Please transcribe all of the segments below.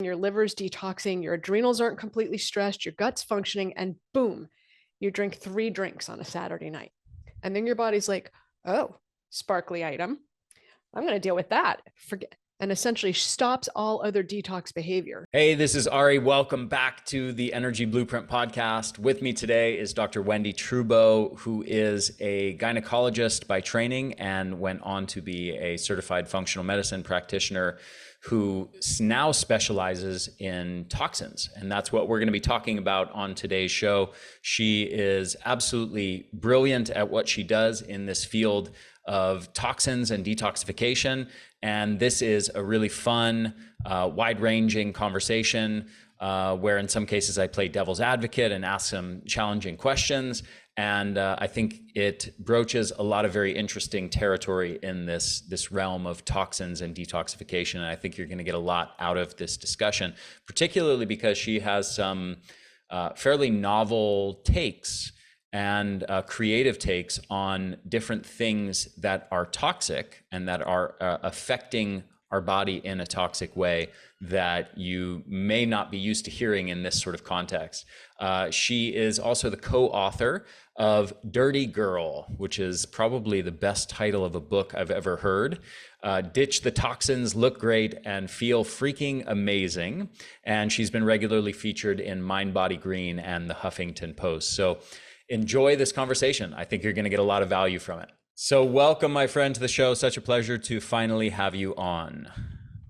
your liver's detoxing, your adrenals aren't completely stressed, your gut's functioning, and boom, you drink 3 drinks on a Saturday night. And then your body's like, oh, sparkly item. I'm going to deal with that. Forget. And essentially stops all other detox behavior. Hey, this is Ari. Welcome back to the Energy Blueprint podcast. With me today is Dr. Wendie Trubow, who is a gynecologist by training and went on to be a certified functional medicine practitioner who now specializes in toxins. And that's what we're going to be talking about on today's show. She is absolutely brilliant at what she does in this field of toxins and detoxification. And this is a really fun, wide-ranging conversation where in some cases I play devil's advocate and ask some challenging questions. And I think it broaches a lot of very interesting territory in this realm of toxins and detoxification. And I think you're going to get a lot out of this discussion, particularly because she has some fairly novel takes and creative takes on different things that are toxic and that are affecting our body in a toxic way that you may not be used to hearing in this sort of context. She is also the co-author of Dirty Girl, which is probably the best title of a book I've ever heard. Ditch the toxins, look great, and feel freaking amazing. And she's been regularly featured in Mind Body Green and the Huffington Post. So enjoy this conversation. I think you're going to get a lot of value from it. So welcome, my friend, to the show. Such a pleasure to finally have you on.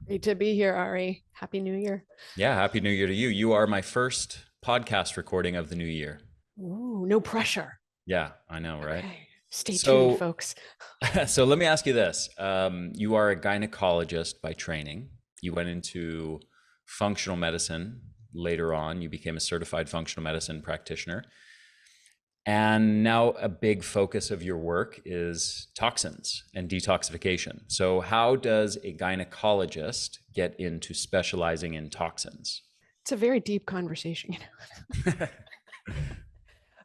Great to be here, Ari. Happy New Year. Yeah, Happy New Year to you. You are my first podcast recording of the new year. Ooh, no pressure. Yeah, I know, right? Okay. Stay tuned, folks. So let me ask you this. You are a gynecologist by training. You went into functional medicine later on. You became a certified functional medicine practitioner. And now a big focus of your work is toxins and detoxification. So how does a gynecologist get into specializing in toxins? It's a very deep conversation.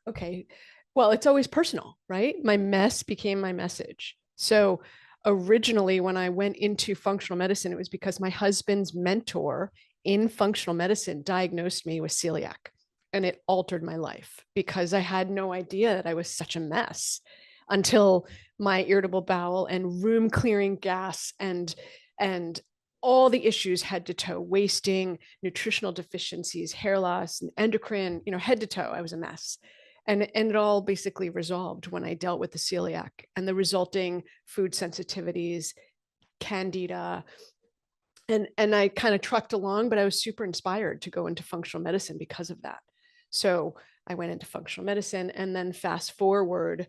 Okay. Well, it's always personal, right? My mess became my message. So originally, when I went into functional medicine, it was because my husband's mentor in functional medicine diagnosed me with celiac. And it altered my life because I had no idea that I was such a mess until my irritable bowel and room clearing gas and all the issues head to toe, wasting, nutritional deficiencies, hair loss, and endocrine, head to toe, I was a mess. And it all basically resolved when I dealt with the celiac and the resulting food sensitivities, candida. And I kind of trucked along, but I was super inspired to go into functional medicine because of that. So I went into functional medicine, and then fast forward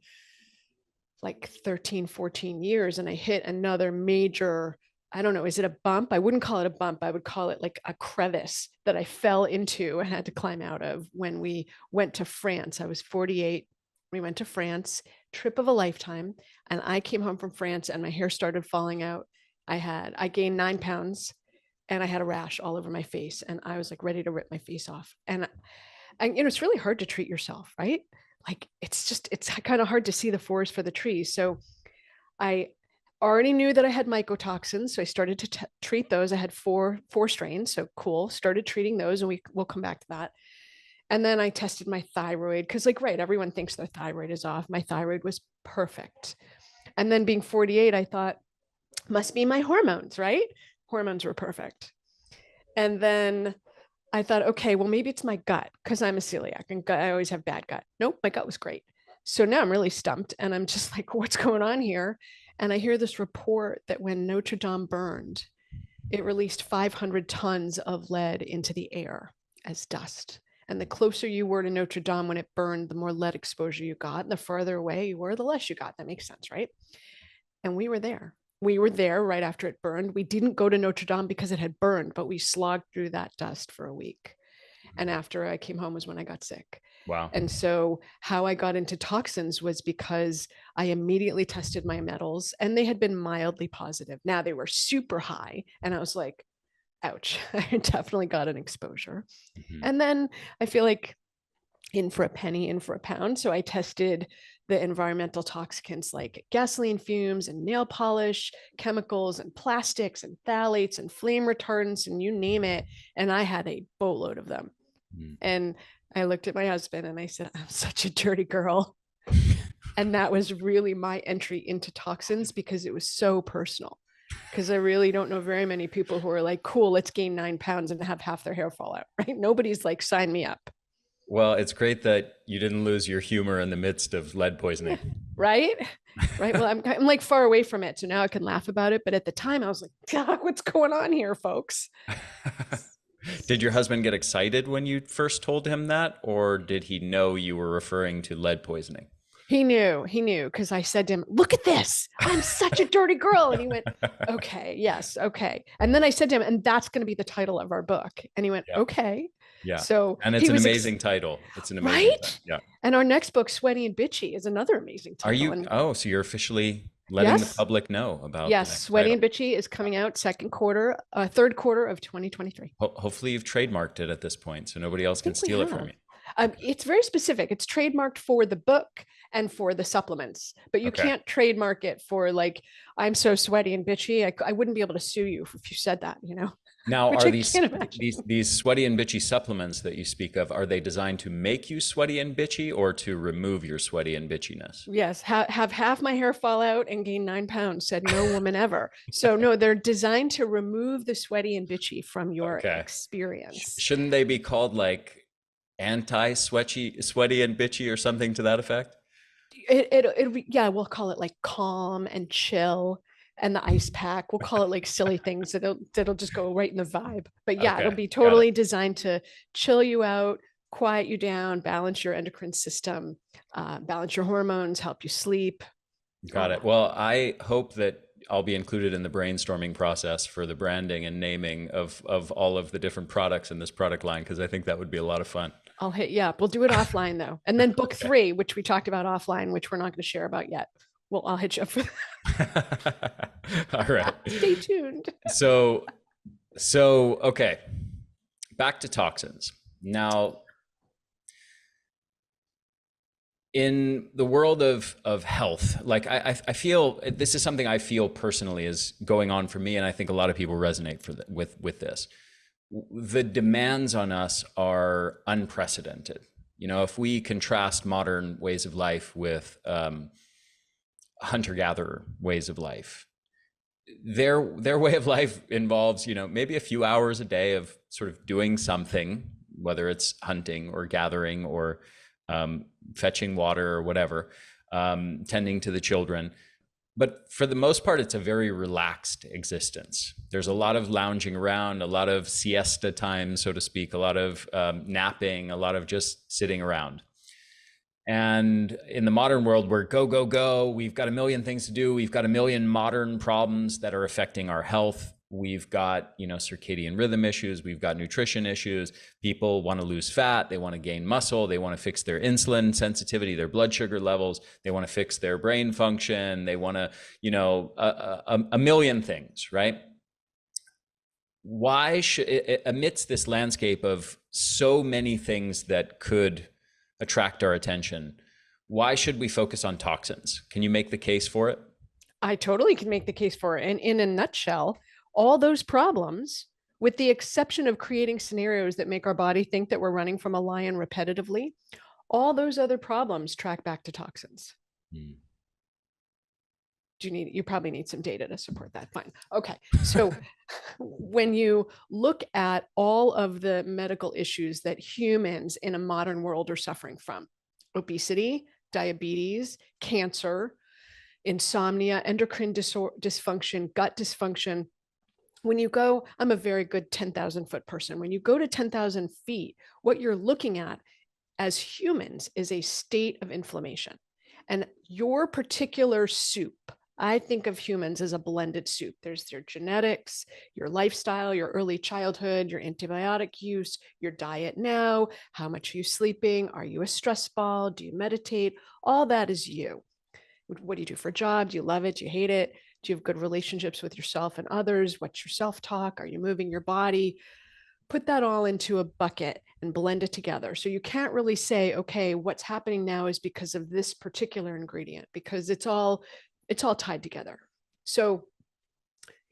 like 13, 14 years, and I hit another major, I don't know, is it a bump? I wouldn't call it a bump. I would call it like a crevice that I fell into and had to climb out of when we went to France. I was 48. We went to France, trip of a lifetime. And I came home from France and my hair started falling out. I gained 9 pounds and I had a rash all over my face. And I was like ready to rip my face off. And it's really hard to treat yourself, right? Like it's kind of hard to see the forest for the trees. So I already knew that I had mycotoxins. So I started to treat those. I had four strains. So cool. Started treating those, and we'll come back to that. And then I tested my thyroid because everyone thinks their thyroid is off. My thyroid was perfect. And then being 48, I thought, must be my hormones, right? Hormones were perfect. And then I thought, okay, well, maybe it's my gut because I'm a celiac and I always have bad gut. Nope, my gut was great. So now I'm really stumped and I'm just like, what's going on here? And I hear this report that when Notre Dame burned, it released 500 tons of lead into the air as dust. And the closer you were to Notre Dame when it burned, the more lead exposure you got. And the farther away you were, the less you got. That makes sense, right? And we were there. We were there right after it burned. We didn't go to Notre Dame because it had burned, but we slogged through that dust for a week. And after I came home was when I got sick. Wow. And so how I got into toxins was because I immediately tested my metals and they had been mildly positive. Now they were super high. And I was like, ouch, I definitely got an exposure. Mm-hmm. And then I feel like in for a penny, in for a pound. So I tested the environmental toxins like gasoline fumes and nail polish chemicals and plastics and phthalates and flame retardants and you name it. And I had a boatload of them. Mm. And I looked at my husband and I said, I'm such a dirty girl. And that was really my entry into toxins because it was so personal. Because I really don't know very many people who are like, cool, let's gain 9 pounds and have half their hair fall out, right? Nobody's like, sign me up. Well, it's great that you didn't lose your humor in the midst of lead poisoning. Right? Right. Well, I'm like far away from it. So now I can laugh about it. But at the time I was like, God, what's going on here, folks? Did your husband get excited when you first told him that, or did he know you were referring to lead poisoning? He knew, because I said to him, look at this. I'm such a dirty girl. And he went, okay, yes, okay. And then I said to him, and that's going to be the title of our book. And he went, Yeah. okay. Yeah. So and it's an amazing title. It's an amazing right? title. Yeah. And our next book, Sweaty and Bitchy, is another amazing title. Are you? And oh, so you're officially letting the public know about yes, the next Sweaty title. and Bitchy is coming out third quarter of 2023. Hopefully you've trademarked it at this point, so nobody else can steal it from you. It's very specific. It's trademarked for the book and for the supplements, but you can't trademark it for like, I'm so sweaty and bitchy. I wouldn't be able to sue you if you said that, you know? Now, are these sweaty and bitchy supplements that you speak of, are they designed to make you sweaty and bitchy or to remove your sweaty and bitchiness? Yes. Have half my hair fall out and gain 9 pounds, said no woman ever. So no, they're designed to remove the sweaty and bitchy from your experience. Shouldn't they be called like anti-sweaty and bitchy or something to that effect? Yeah, we'll call it like calm and chill and the ice pack. We'll call it like silly things that'll just go right in the vibe. But yeah, it'll be totally designed to chill you out, quiet you down, balance your endocrine system, balance your hormones, help you sleep. Got it. Well, I hope that I'll be included in the brainstorming process for the branding and naming of all of the different products in this product line, because I think that would be a lot of fun. I'll hit you up. We'll do it offline though. And then book 3, which we talked about offline, which we're not going to share about yet. Well, I'll hit you up for that. All right. Stay tuned. So okay. Back to toxins. Now, in the world of health, like I feel this is something I feel personally is going on for me, and I think a lot of people resonate with this. The demands on us are unprecedented. You know, if we contrast modern ways of life with hunter-gatherer ways of life, their way of life involves, you know, maybe a few hours a day of sort of doing something, whether it's hunting or gathering or fetching water or whatever, tending to the children. But for the most part, it's a very relaxed existence. There's a lot of lounging around, a lot of siesta time, so to speak, a lot of napping, a lot of just sitting around. And in the modern world, we're go, go, go. We've got a million things to do. We've got a million modern problems that are affecting our health. We've got, you know, circadian rhythm issues. We've got nutrition issues. People want to lose fat. They want to gain muscle. They want to fix their insulin sensitivity, their blood sugar levels. They want to fix their brain function. They want to, you know, a million things, right? Why should, amidst this landscape of so many things that could attract our attention, why should we focus on toxins? Can you make the case for it? I totally can make the case for it. And in a nutshell, all those problems, with the exception of creating scenarios that make our body think that we're running from a lion repetitively, all those other problems track back to toxins. You probably need some data to support that. Fine. Okay. So when you look at all of the medical issues that humans in a modern world are suffering from, obesity, diabetes, cancer, insomnia, endocrine dysfunction, gut dysfunction. When you go, I'm a very good 10,000 foot person. When you go to 10,000 feet, what you're looking at as humans is a state of inflammation. And your particular soup, I think of humans as a blended soup. There's your genetics, your lifestyle, your early childhood, your antibiotic use, your diet now, how much are you sleeping? Are you a stress ball? Do you meditate? All that is you. What do you do for a job? Do you love it? Do you hate it? Do you have good relationships with yourself and others? What's your self-talk? Are you moving your body? Put that all into a bucket and blend it together. So you can't really say, okay, what's happening now is because of this particular ingredient, because it's all tied together. So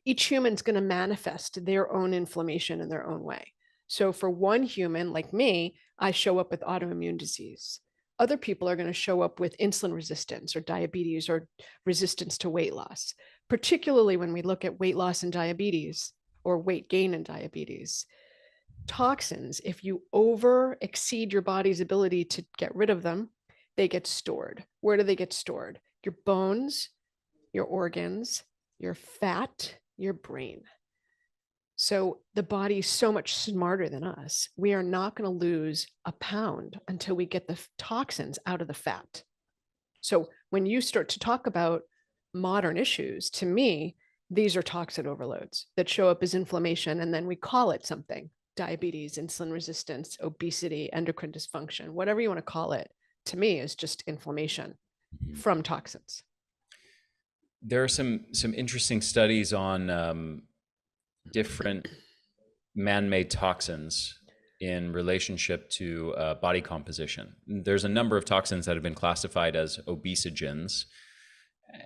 each human's going to manifest their own inflammation in their own way. So for one human like me, I show up with autoimmune disease. Other people are going to show up with insulin resistance or diabetes or resistance to weight loss, particularly when we look at weight loss and diabetes or weight gain and diabetes. Toxins, if you over exceed your body's ability to get rid of them, they get stored. Where do they get stored? Your bones, your organs, your fat, your brain. So the body is so much smarter than us. We are not going to lose a pound until we get the toxins out of the fat. So when you start to talk about modern issues, to me, these are toxin overloads that show up as inflammation, and then we call it something: diabetes, insulin resistance, obesity, endocrine dysfunction, whatever you want to call it. To me, is just inflammation from toxins. There are some interesting studies on different man-made toxins in relationship to body composition. There's a number of toxins that have been classified as obesogens,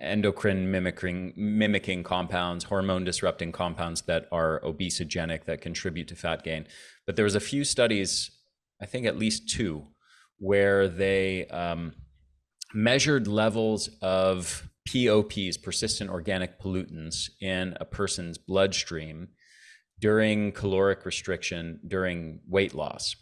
endocrine mimicking compounds, hormone disrupting compounds that are obesogenic, that contribute to fat gain. But there was a few studies, I think at least two, where they measured levels of POPs, persistent organic pollutants, in a person's bloodstream during caloric restriction, during weight loss.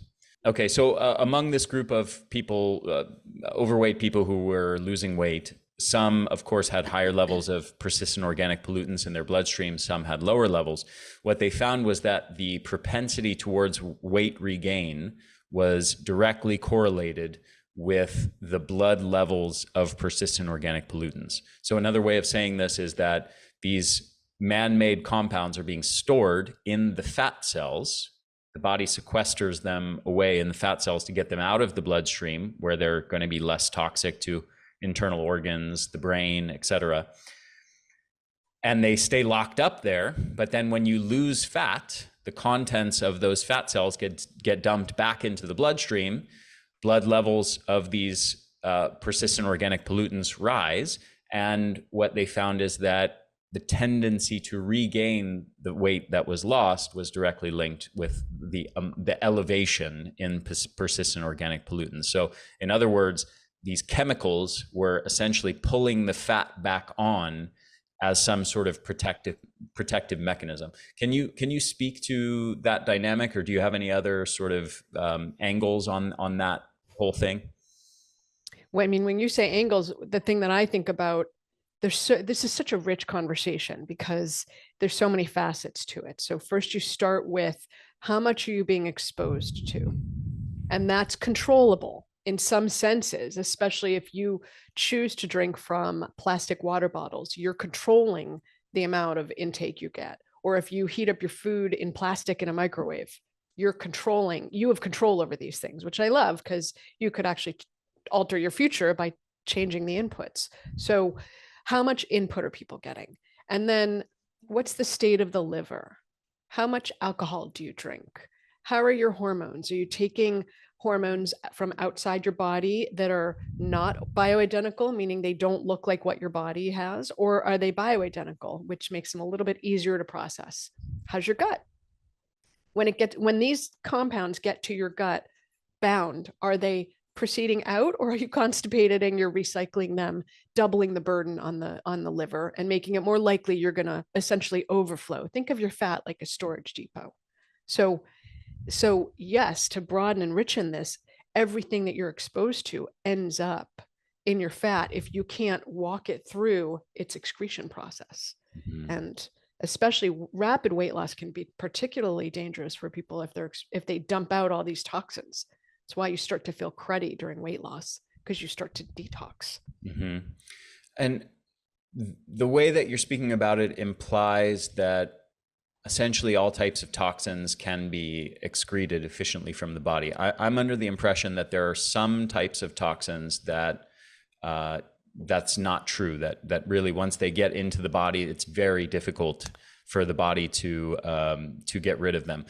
Okay, so among this group of people, overweight people who were losing weight, some, of course, had higher levels of persistent organic pollutants in their bloodstream, some had lower levels. What they found was that the propensity towards weight regain was directly correlated with the blood levels of persistent organic pollutants. So another way of saying this is that these man-made compounds are being stored in the fat cells. The body sequesters them away in the fat cells to get them out of the bloodstream, where they're going to be less toxic to internal organs, the brain, etc. And they stay locked up there. But then when you lose fat, the contents of those fat cells get dumped back into the bloodstream. Blood levels of these persistent organic pollutants rise. And what they found is that the tendency to regain the weight that was lost was directly linked with the elevation in persistent organic pollutants. So in other words, these chemicals were essentially pulling the fat back on as some sort of protective mechanism. Can you speak to that dynamic, or do you have any other sort of angles on that whole thing? Well, I mean, when you say angles, the thing that I think about, this is such a rich conversation because there's so many facets to it. So first you start with, how much are you being exposed to? And that's controllable in some senses, especially if you choose to drink from plastic water bottles, you're controlling the amount of intake you get. Or if you heat up your food in plastic in a microwave, you have control over these things, which I love, because you could actually alter your future by changing the inputs. So how much input are people getting? And then what's the state of the liver? How much alcohol do you drink? How are your hormones? Are you taking hormones from outside your body that are not bioidentical, meaning they don't look like what your body has? Or are they bioidentical, which makes them a little bit easier to process? How's your gut? When these compounds get to your gut bound, are they proceeding out, or are you constipated and you're recycling them, doubling the burden on the liver and making it more likely you're going to essentially overflow? Think of your fat like a storage depot. So yes, to broaden and enrich this, everything that you're exposed to ends up in your fat if you can't walk it through its excretion process. Mm-hmm. And especially rapid weight loss can be particularly dangerous for people if they dump out all these toxins. It's why you start to feel cruddy during weight loss, because you start to detox. Mm-hmm. And the way that you're speaking about it implies that essentially all types of toxins can be excreted efficiently from the body. I'm under the impression that there are some types of toxins that that's not true, that really once they get into the body, it's very difficult for the body to get rid of them.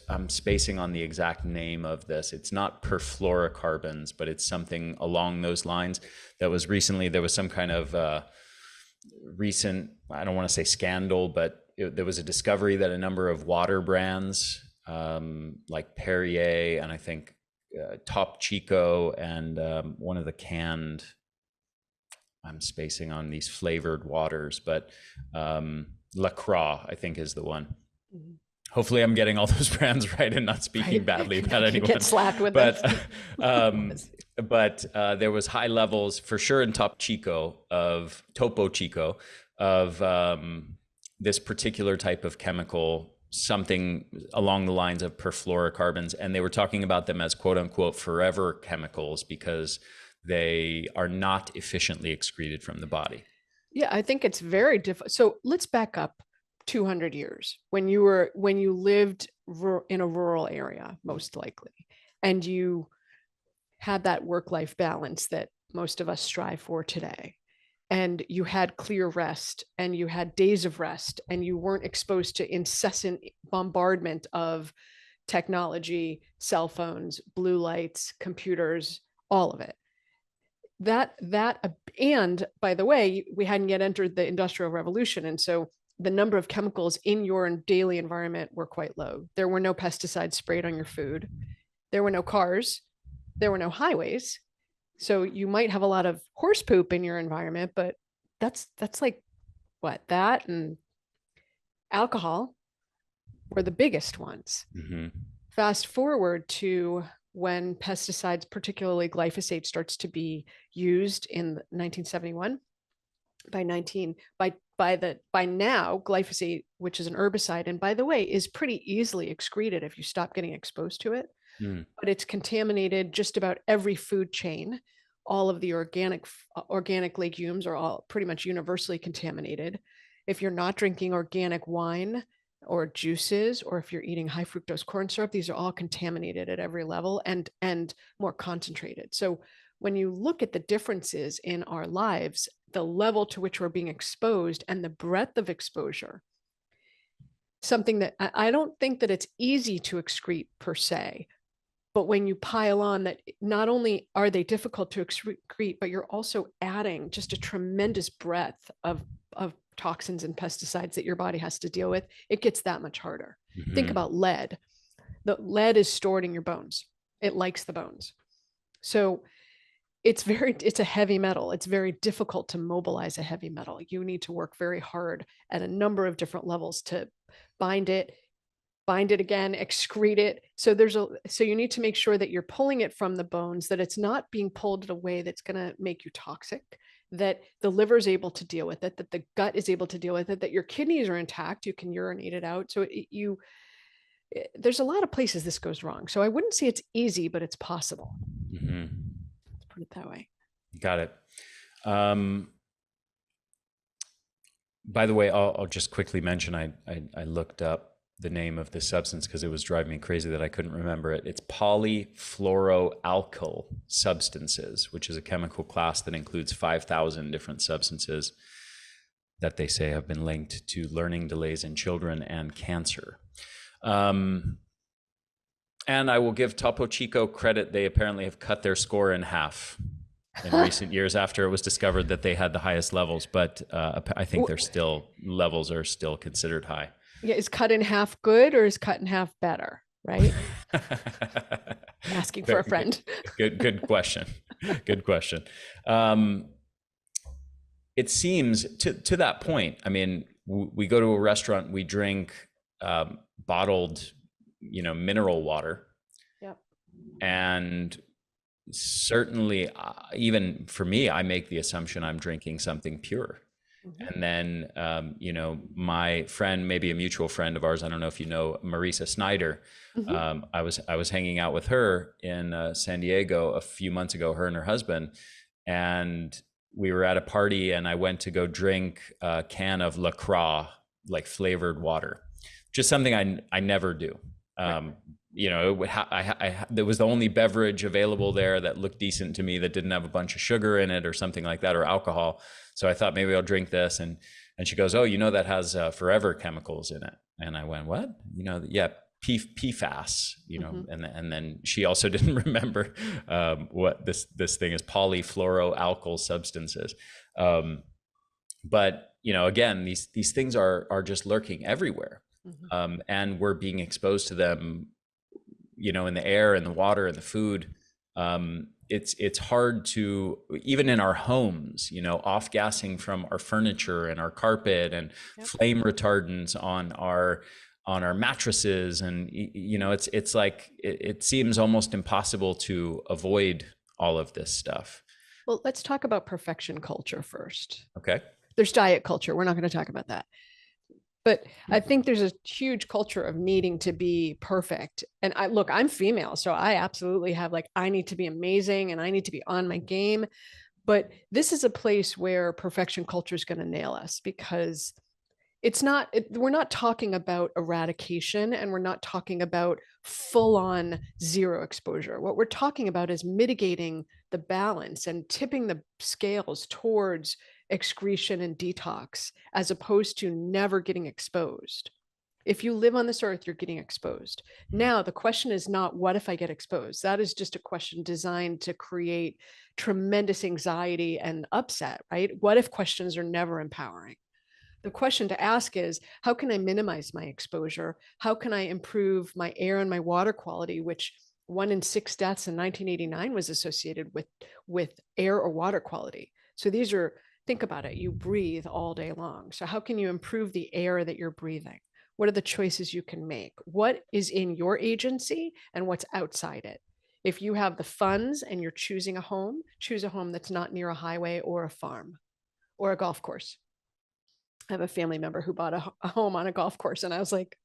I'm spacing on the exact name of this. It's not perfluorocarbons, but it's something along those lines. That was recently, there was some kind of recent, I don't want to say scandal, but there was a discovery that a number of water brands, like Perrier and I think Top Chico and one of the canned, I'm spacing on these flavored waters, but La Croix, I think, is the one. Mm-hmm. Hopefully I'm getting all those brands right and not speaking badly about anyone. Get slapped with but there was high levels for sure in Topo Chico of this particular type of chemical, something along the lines of perfluorocarbons, and they were talking about them as quote unquote forever chemicals because they are not efficiently excreted from the body. Yeah, I think it's very difficult. So let's back up 200 years when you lived in a rural area, most likely, and you had that work-life balance that most of us strive for today, and you had clear rest and you had days of rest and you weren't exposed to incessant bombardment of technology, cell phones, blue lights, computers, all of it. And by the way, we hadn't yet entered the Industrial Revolution, and so the number of chemicals in your daily environment were quite low. There were no pesticides sprayed on your food. There were no cars. There were no highways. So you might have a lot of horse poop in your environment, but that's like what, that and alcohol were the biggest ones. Mm-hmm. Fast forward to when pesticides, particularly glyphosate, starts to be used in 1971. By now, glyphosate, which is an herbicide, and by the way, is pretty easily excreted if you stop getting exposed to it. Mm. But it's contaminated just about every food chain. All of the organic legumes are all pretty much universally contaminated. If you're not drinking organic wine or juices, or if you're eating high fructose corn syrup, these are all contaminated at every level and more concentrated. So when you look at the differences in our lives, the level to which we're being exposed and the breadth of exposure, something that I don't think that it's easy to excrete per se, but when you pile on that, not only are they difficult to excrete, but you're also adding just a tremendous breadth of toxins and pesticides that your body has to deal with, it gets that much harder. Mm-hmm. Think about lead. The lead is stored in your bones. It likes the bones. So it's a heavy metal. It's very difficult to mobilize a heavy metal. You need to work very hard at a number of different levels to bind it again, excrete it. So you need to make sure that you're pulling it from the bones, that it's not being pulled in a way that's going to make you toxic, that the liver is able to deal with it, that the gut is able to deal with it, that your kidneys are intact, you can urinate it out. So there's a lot of places this goes wrong. So I wouldn't say it's easy, but it's possible. Mm-hmm. Let's put it that way. Got it. By the way, I'll just quickly mention, I looked up the name of this substance because it was driving me crazy that I couldn't remember it. It's polyfluoroalkyl substances, which is a chemical class that includes 5,000 different substances that they say have been linked to learning delays in children and cancer. And I will give Topo Chico credit. They apparently have cut their score in half in recent years after it was discovered that they had the highest levels, but I think levels are still considered high. Yeah, is cut in half good or is cut in half better, right? Asking for a friend. Good question. Good question. It seems to that point, I mean, we go to a restaurant, we drink bottled, mineral water. Yep. And certainly, even for me, I make the assumption I'm drinking something pure. Mm-hmm. And then, my friend, maybe a mutual friend of ours, I don't know if you know, Marisa Snyder. Mm-hmm. I was hanging out with her in San Diego a few months ago, her and her husband, and we were at a party and I went to go drink a can of La Croix, like flavored water, just something I never do. Right. It was the only beverage available there that looked decent to me, that didn't have a bunch of sugar in it or something like that, or alcohol. So I thought maybe I'll drink this. And she goes, "Oh, that has forever chemicals in it." And I went, "What?" Yeah, PFAS, you know, Mm-hmm. and then she also didn't remember what this thing is, polyfluoroalkyl substances. But you know, again, these things are just lurking everywhere, Mm-hmm. and we're being exposed to them, you know, in the air and the water and the food. It's hard to, even in our homes, you know, off gassing from our furniture and our carpet, and Yep. flame retardants on our mattresses, and you know, it's like it seems almost impossible to avoid all of this stuff. Well, let's talk about perfection culture first. Okay. There's diet culture. We're not going to talk about that. But I think there's a huge culture of needing to be perfect. And I'm female, so I absolutely have like, I need to be amazing and I need to be on my game. But this is a place where perfection culture is going to nail us, because we're not talking about eradication, and we're not talking about full on zero exposure. What we're talking about is mitigating the balance and tipping the scales towards excretion and detox, as opposed to never getting exposed. If you live on this earth, you're getting exposed. Now, the question is not, what if I get exposed? That is just a question designed to create tremendous anxiety and upset, right? What if questions are never empowering. The question to ask is, how can I minimize my exposure? How can I improve my air and my water quality, which 1 in 6 deaths in 1989 was associated with air or water quality. So these are, think about it, you breathe all day long. So how can you improve the air that you're breathing? What are the choices you can make? What is in your agency and what's outside it? If you have the funds and you're choosing a home, choose a home that's not near a highway or a farm or a golf course. I have a family member who bought a home on a golf course, and I was like,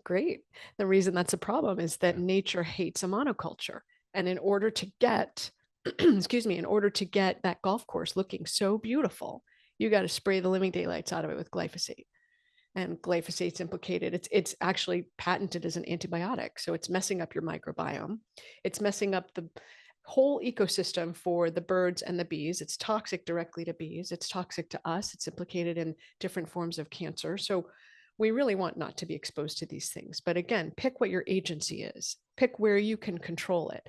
great. The reason that's a problem is that nature hates a monoculture. And in order to get, excuse me, in order to get that golf course looking so beautiful, you got to spray the living daylights out of it with glyphosate. And glyphosate's implicated. It's actually patented as an antibiotic. So it's messing up your microbiome. It's messing up the whole ecosystem for the birds and the bees. It's toxic directly to bees. It's toxic to us. It's implicated in different forms of cancer. So we really want not to be exposed to these things. But again, pick what your agency is. Pick where you can control it.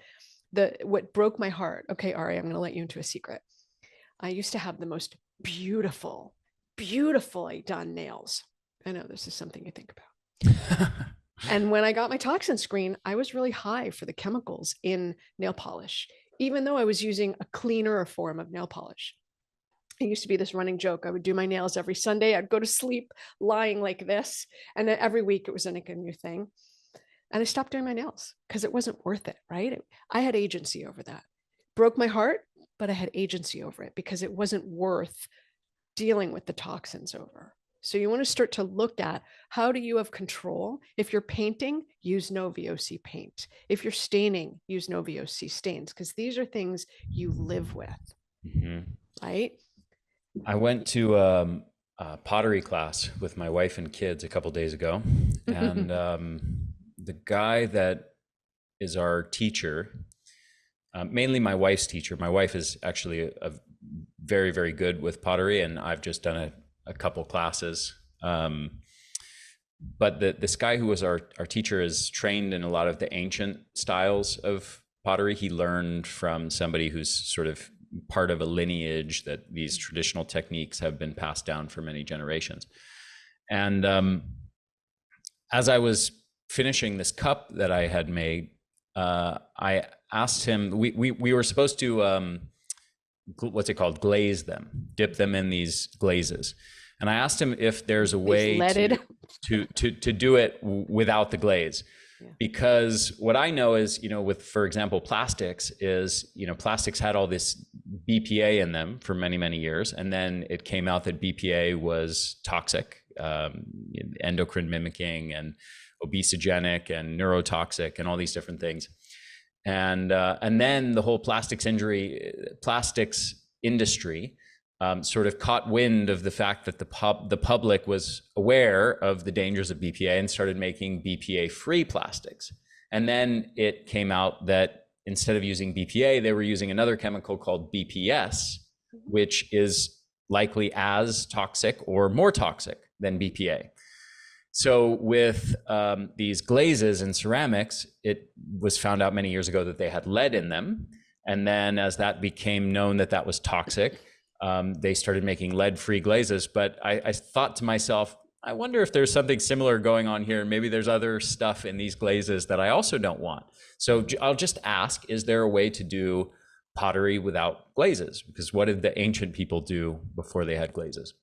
What broke my heart. Okay, Ari, I'm going to let you into a secret. I used to have the most beautifully done nails. I know this is something you think about. And when I got my toxin screen, I was really high for the chemicals in nail polish, even though I was using a cleaner form of nail polish. It used to be this running joke. I would do my nails every Sunday. I'd go to sleep lying like this. And then every week it was like a new thing. And I stopped doing my nails because it wasn't worth it, right? I had agency over that. Broke my heart, but I had agency over it because it wasn't worth dealing with the toxins over. So you want to start to look at, how do you have control? If you're painting, use no VOC paint. If you're staining, use no VOC stains, because these are things you live with, right? I went to a pottery class with my wife and kids a couple days ago, and the guy that is our teacher, mainly my wife's teacher. My wife is actually a very, very good with pottery, and I've just done a couple classes. But this guy who was our teacher is trained in a lot of the ancient styles of pottery. He learned from somebody who's sort of part of a lineage that these traditional techniques have been passed down for many generations. And as I was finishing this cup that I had made, I asked him, we were supposed to, what's it called? Glaze them, dip them in these glazes. And I asked him if there's a way to do it without the glaze. Yeah. Because what I know is, you know, with, for example, plastics is, you know, plastics had all this BPA in them for many, many years. And then it came out that BPA was toxic, endocrine mimicking and obesogenic and neurotoxic and all these different things. And then the whole plastics industry sort of caught wind of the fact that the public was aware of the dangers of BPA and started making BPA-free plastics. And then it came out that instead of using BPA, they were using another chemical called BPS, which is likely as toxic or more toxic than BPA. So with these glazes in ceramics, it was found out many years ago that they had lead in them. And then as that became known that that was toxic, they started making lead-free glazes. But I thought to myself, I wonder if there's something similar going on here. Maybe there's other stuff in these glazes that I also don't want. So I'll just ask, is there a way to do pottery without glazes? Because what did the ancient people do before they had glazes?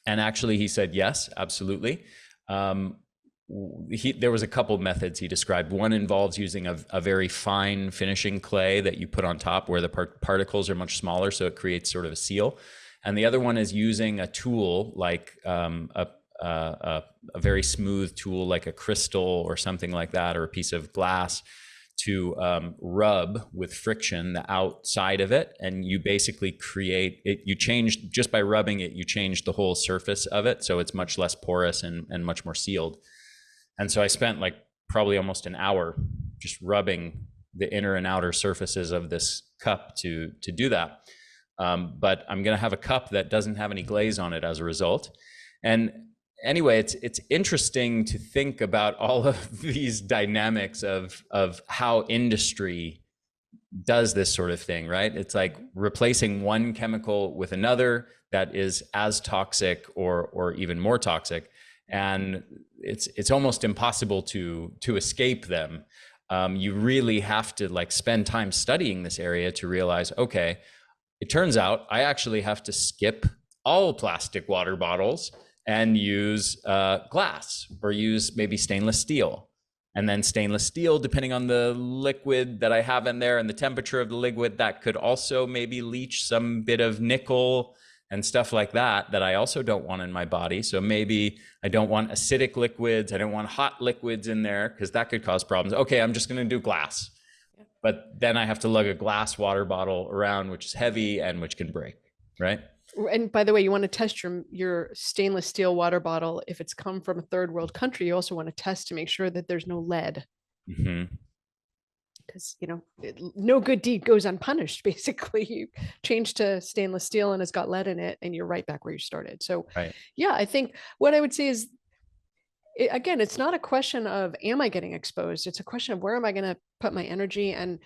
And actually he said, yes, absolutely. There was a couple methods he described. One involves using a very fine finishing clay that you put on top where the particles are much smaller, so it creates sort of a seal. And the other one is using a tool like a very smooth tool like a crystal or something like that, or a piece of glass, to rub with friction the outside of it. And you basically create it, you change, just by rubbing it, you change the whole surface of it. So it's much less porous and much more sealed. And so I spent like probably almost an hour just rubbing the inner and outer surfaces of this cup to do that. But I'm going to have a cup that doesn't have any glaze on it as a result. And anyway, it's interesting to think about all of these dynamics of how industry does this sort of thing, right? It's like replacing one chemical with another that is as toxic or even more toxic. And it's almost impossible to escape them. You really have to like spend time studying this area to realize, okay, it turns out I actually have to skip all plastic water bottles and use glass, or use maybe stainless steel. And then stainless steel, depending on the liquid that I have in there and the temperature of the liquid, that could also maybe leach some bit of nickel and stuff like that I also don't want in my body. So maybe I don't want acidic liquids. I don't want hot liquids in there because that could cause problems. Okay, I'm just going to do glass. But then I have to lug a glass water bottle around, which is heavy and which can break, right? And by the way, you want to test your stainless steel water bottle. If it's come from a third world country, you also want to test to make sure that there's no lead. Mm-hmm. Because, you know, no good deed goes unpunished. Basically, you change to stainless steel and it's got lead in it and you're right back where you started. So, right. Yeah, I think what I would say is, again, it's not a question of, am I getting exposed? It's a question of where am I going to put my energy and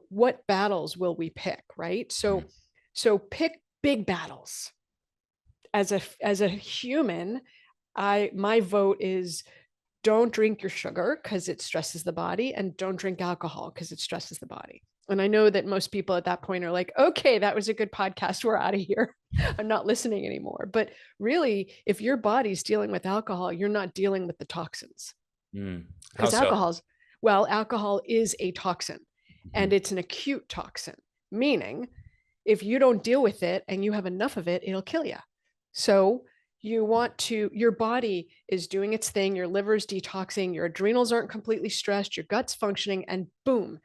what battles will we pick, right? So, so pick big battles. As a human, my vote is, don't drink your sugar because it stresses the body, and don't drink alcohol because it stresses the body. And I know that most people at that point are like, okay, that was a good podcast. We're out of here. I'm not listening anymore. But really, if your body's dealing with alcohol, you're not dealing with the toxins. Because alcohol is a toxin, and it's an acute toxin, meaning if you don't deal with it and you have enough of it, it'll kill you. So you want to, your body is doing its thing, your liver's detoxing, your adrenals aren't completely stressed, your gut's functioning, and boom,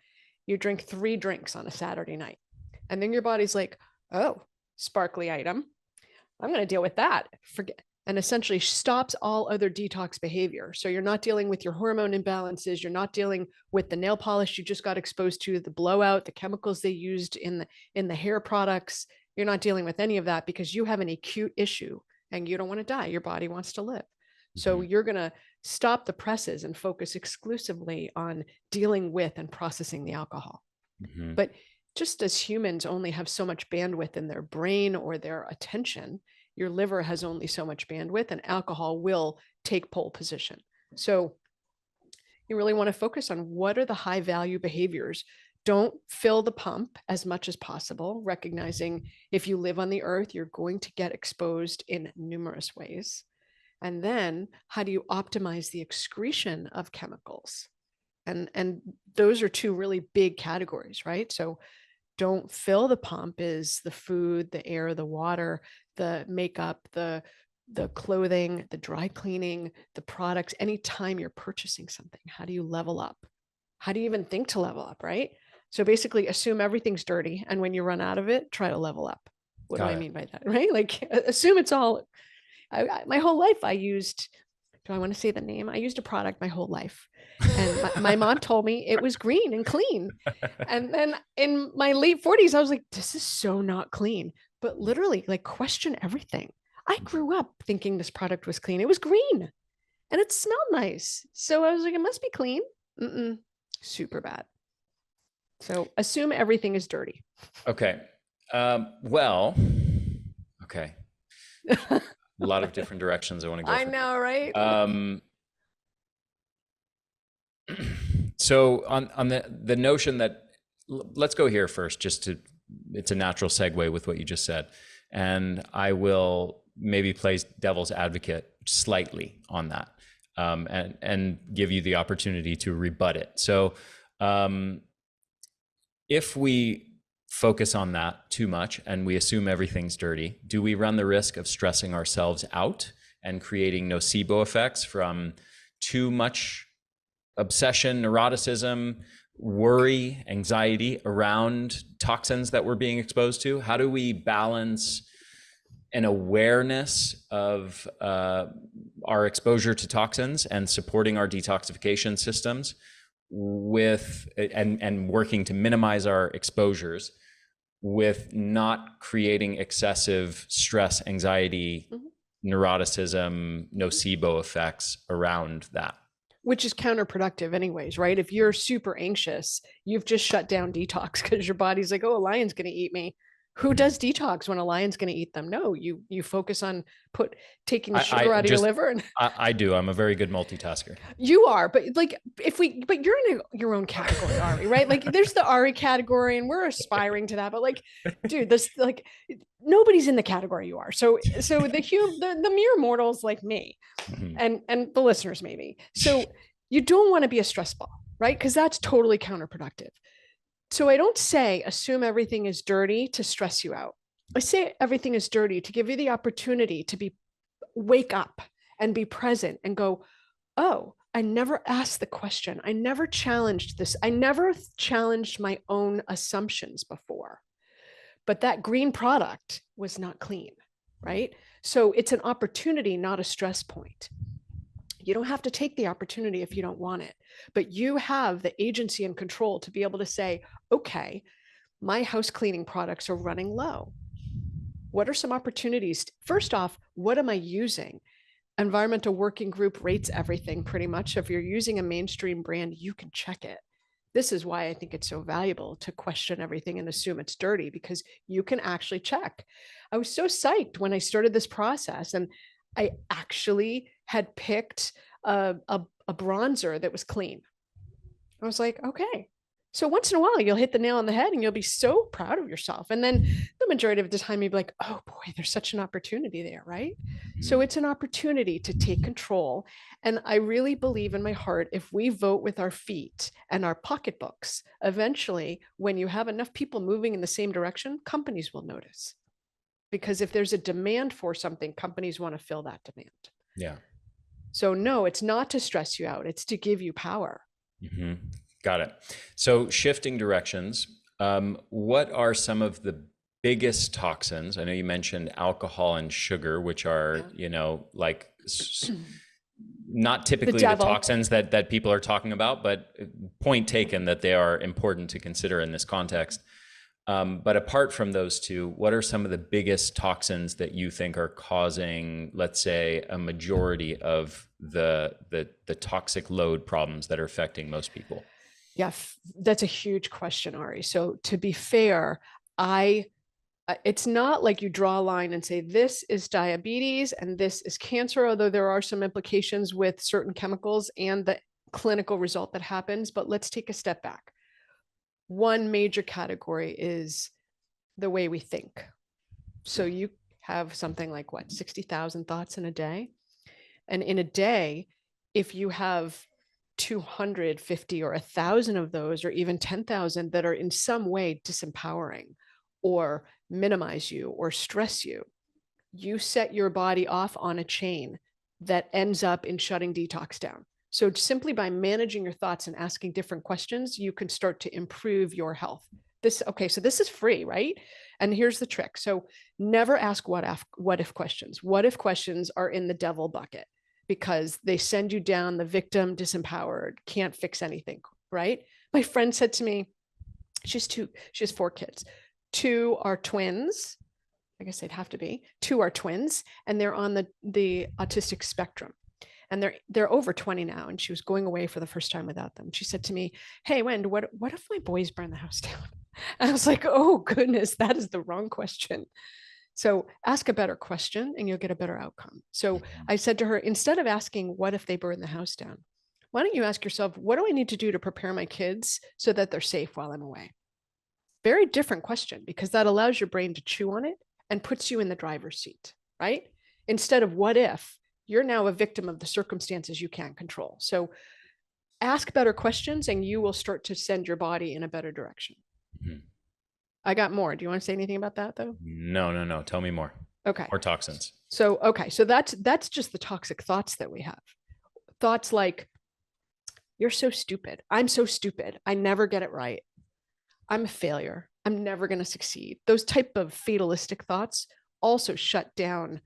you drink 3 drinks on a Saturday night. And then your body's like, oh, sparkly item, I'm going to deal with that. Forget. And essentially stops all other detox behavior. So you're not dealing with your hormone imbalances. You're not dealing with the nail polish you just got exposed to, the blowout, the chemicals they used in the hair products. You're not dealing with any of that because you have an acute issue and you don't want to die. Your body wants to live. So you're going to stop the presses and focus exclusively on dealing with and processing the alcohol. But just as humans only have so much bandwidth in their brain or their attention, your liver has only so much bandwidth, and alcohol will take pole position. So you really want to focus on what are the high value behaviors. Don't fill the pump as much as possible, recognizing if you live on the earth, you're going to get exposed in numerous ways. And then how do you optimize the excretion of chemicals? And those are 2 really big categories, right? So don't fill the pump is the food, the air, the water, the makeup, the clothing, the dry cleaning, the products. Anytime you're purchasing something, how do you level up? How do you even think to level up, right? So basically assume everything's dirty. And when you run out of it, try to level up. What do I mean by that, right? Like assume it's all, my whole life I used, do I want to say the name? I used a product my whole life. And my mom told me it was green and clean. And then in my late 40s, I was like, this is so not clean. But literally, like, question everything. I grew up thinking this product was clean. It was green. and it smelled nice. So I was like, it must be clean. Mm-mm, super bad. So assume everything is dirty. Okay. Well, okay. A lot of different directions I want to go I from know, right? here. So on the notion that, let's go here first, just to, it's a natural segue with what you just said. And I will maybe play devil's advocate slightly on that, and give you the opportunity to rebut it. So if we focus on that too much and we assume everything's dirty, do we run the risk of stressing ourselves out and creating nocebo effects from too much obsession, neuroticism, worry, anxiety around toxins that we're being exposed to? How do we balance an awareness of our exposure to toxins and supporting our detoxification systems with and working to minimize our exposures with not creating excessive stress, anxiety, neuroticism, nocebo effects around that? Which is counterproductive anyways, right? If you're super anxious, you've just shut down detox because your body's like, oh, a lion's going to eat me. Who does detox when a lion's going to eat them? No, you focus on taking the sugar out of your liver. And I do. I'm a very good multitasker. you are, but like but you're in your own category, Ari, right? Like there's the Ari category, and we're aspiring to that. But like, dude, this like nobody's in the category you are. So the mere mortals like me, and the listeners maybe. So you don't want to be a stress ball, right? Because that's totally counterproductive. So I don't say assume everything is dirty to stress you out. I say everything is dirty to give you the opportunity to wake up and be present and go, oh, I never asked the question. I never challenged this. I never challenged my own assumptions before. But that green product was not clean, right? So it's an opportunity, not a stress point. You don't have to take the opportunity if you don't want it, but you have the agency and control to be able to say, okay, my house cleaning products are running low. What are some opportunities? First off, what am I using? Environmental Working Group rates everything pretty much. If you're using a mainstream brand, you can check it. This is why I think it's so valuable to question everything and assume it's dirty, because you can actually check. I was so psyched when I started this process, and I actually had picked a bronzer that was clean. I was like, okay. So once in a while, you'll hit the nail on the head and you'll be so proud of yourself. And then the majority of the time, you'll be like, oh boy, there's such an opportunity there, right? So it's an opportunity to take control. And I really believe in my heart, if we vote with our feet and our pocketbooks, eventually, when you have enough people moving in the same direction, companies will notice. Because if there's a demand for something, companies want to fill that demand. Yeah. So no, it's not to stress you out. It's to give you power. Got it. So shifting directions, what are some of the biggest toxins? I know you mentioned alcohol and sugar, which are, like not typically the toxins that people are talking about, but point taken that they are important to consider in this context. But apart from those two, what are some of the biggest toxins that you think are causing, let's say, a majority of the toxic load problems that are affecting most people? Yeah, that's a huge question, Ari. So to be fair, it's not like you draw a line and say, this is diabetes and this is cancer, although there are some implications with certain chemicals and the clinical result that happens. But let's take a step back. One major category is the way we think. So you have something like 60,000 thoughts in a day. And in a day, if you have 250 or 1,000 of those, or even 10,000 that are in some way disempowering or minimize you or stress you, you set your body off on a chain that ends up in shutting detox down. So simply by managing your thoughts and asking different questions, you can start to improve your health. So this is free, right? And here's the trick. So never ask what if questions. What if questions are in the devil bucket, because they send you down the victim, disempowered, can't fix anything, right? My friend said to me, she has 4 kids. 2 are twins. I guess they'd have to be. 2 are twins, and they're on the autistic spectrum. and they're over 20 now, and she was going away for the first time without them. She said to me, "Hey, Wend, what if my boys burn the house down?" And I was like, "Oh goodness, that is the wrong question." So ask a better question and you'll get a better outcome. So I said to her, instead of asking, what if they burn the house down? Why don't you ask yourself, what do I need to do to prepare my kids so that they're safe while I'm away? Very different question, because that allows your brain to chew on it and puts you in the driver's seat, right? Instead of what if, you're now a victim of the circumstances you can't control. So ask better questions and you will start to send your body in a better direction. Mm-hmm. I got more. Do you want to say anything about that though? No. Tell me more. Okay. More toxins. So that's just the toxic thoughts that we have. Thoughts like, you're so stupid. I'm so stupid. I never get it right. I'm a failure. I'm never going to succeed. Those type of fatalistic thoughts also shut down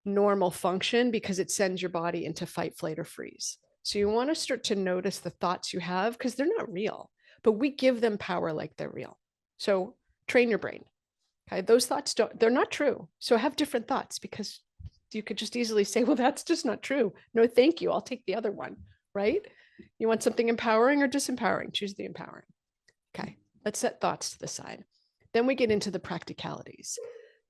normal function because it sends your body into fight, flight, or freeze. So you want to start to notice the thoughts you have, because they're not real, but we give them power like they're real. So train your brain. Okay, those thoughts they're not true. So have different thoughts, because you could just easily say, well, that's just not true. No, thank you. I'll take the other one, right? You want something empowering or disempowering? Choose the empowering. Okay, let's set thoughts to the side. Then we get into the practicalities.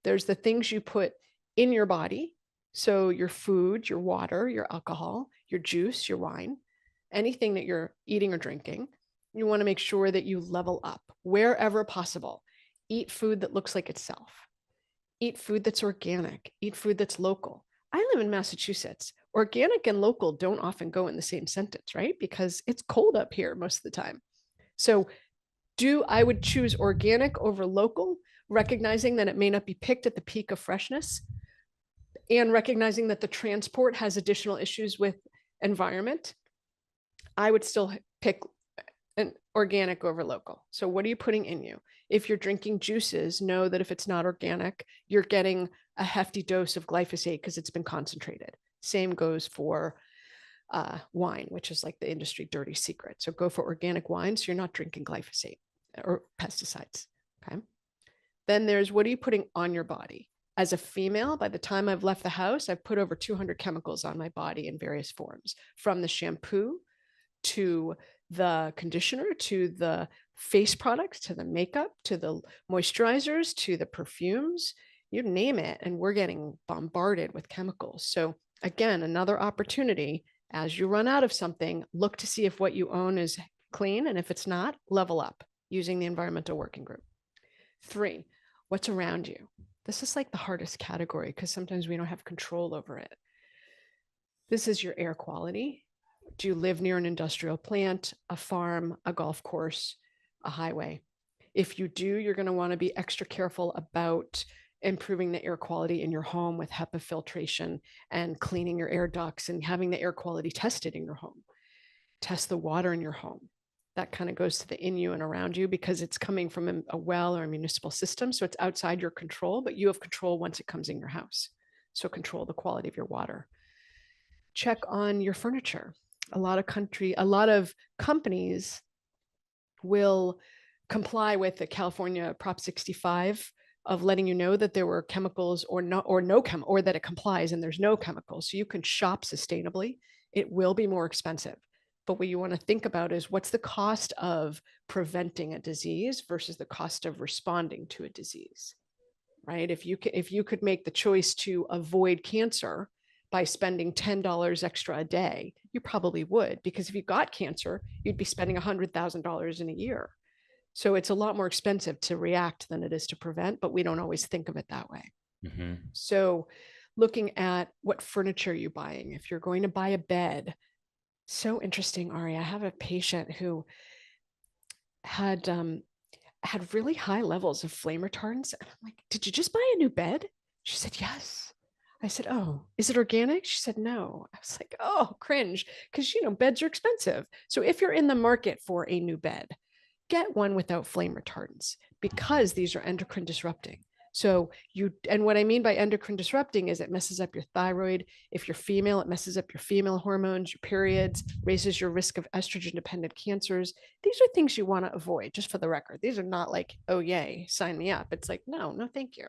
There's the things you put in your body. So your food, your water, your alcohol, your juice, your wine, anything that you're eating or drinking. You want to make sure that you level up wherever possible. Eat food that looks like itself. Eat food that's organic. Eat food that's local. I live in Massachusetts. Organic and local don't often go in the same sentence, right? Because it's cold up here most of the time. So I would choose organic over local, recognizing that it may not be picked at the peak of freshness, and recognizing that the transport has additional issues with environment. I would still pick an organic over local. So what are you putting in you? If you're drinking juices, know that if it's not organic, you're getting a hefty dose of glyphosate because it's been concentrated. Same goes for wine, which is like the industry dirty secret. So go for organic wine so you're not drinking glyphosate or pesticides. Okay. Then there's, what are you putting on your body? As a female, by the time I've left the house, I've put over 200 chemicals on my body in various forms, from the shampoo to the conditioner, to the face products, to the makeup, to the moisturizers, to the perfumes, you name it. And we're getting bombarded with chemicals. So again, another opportunity, as you run out of something, look to see if what you own is clean. And if it's not, level up using the environmental working group. 3, what's around you? This is like the hardest category because sometimes we don't have control over it. This is your air quality. Do you live near an industrial plant, a farm, a golf course, a highway? If you do, you're going to want to be extra careful about improving the air quality in your home with HEPA filtration and cleaning your air ducts and having the air quality tested in your home. Test the water in your home. That kind of goes to the in you and around you because it's coming from a well or a municipal system. So it's outside your control, but you have control once it comes in your house. So control the quality of your water. Check on your furniture. A lot of companies will comply with the California Prop 65 of letting you know that there were chemicals or that it complies and there's no chemicals. So you can shop sustainably. It will be more expensive. But what you want to think about is, what's the cost of preventing a disease versus the cost of responding to a disease, right? If you could make the choice to avoid cancer by spending $10 extra a day, you probably would, because if you got cancer, you'd be spending $100,000 in a year. So it's a lot more expensive to react than it is to prevent, but we don't always think of it that way. Mm-hmm. So looking at what furniture you're buying, if you're going to buy a bed. So interesting, Ari. I have a patient who had really high levels of flame retardants. And I'm like, did you just buy a new bed? She said, yes. I said, oh, is it organic? She said, no. I was like, oh, cringe. Because, beds are expensive. So if you're in the market for a new bed, get one without flame retardants, because these are endocrine disrupting. So and what I mean by endocrine disrupting is it messes up your thyroid. If you're female, it messes up your female hormones, your periods, raises your risk of estrogen dependent cancers. These are things you want to avoid, just for the record. These are not like, oh, yay, sign me up. It's like, no, thank you.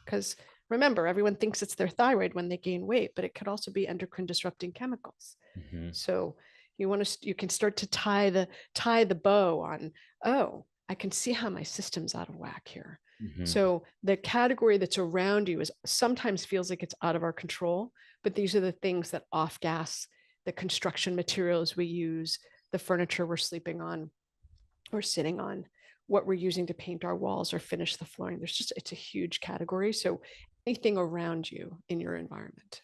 Because remember, everyone thinks it's their thyroid when they gain weight, but it could also be endocrine disrupting chemicals. Mm-hmm. So you can start to tie the bow on, oh, I can see how my system's out of whack here. Mm-hmm. So the category that's around you is sometimes feels like it's out of our control, but these are the things that off gas, the construction materials we use, the furniture we're sleeping on or sitting on, what we're using to paint our walls or finish the flooring. It's a huge category. So anything around you in your environment.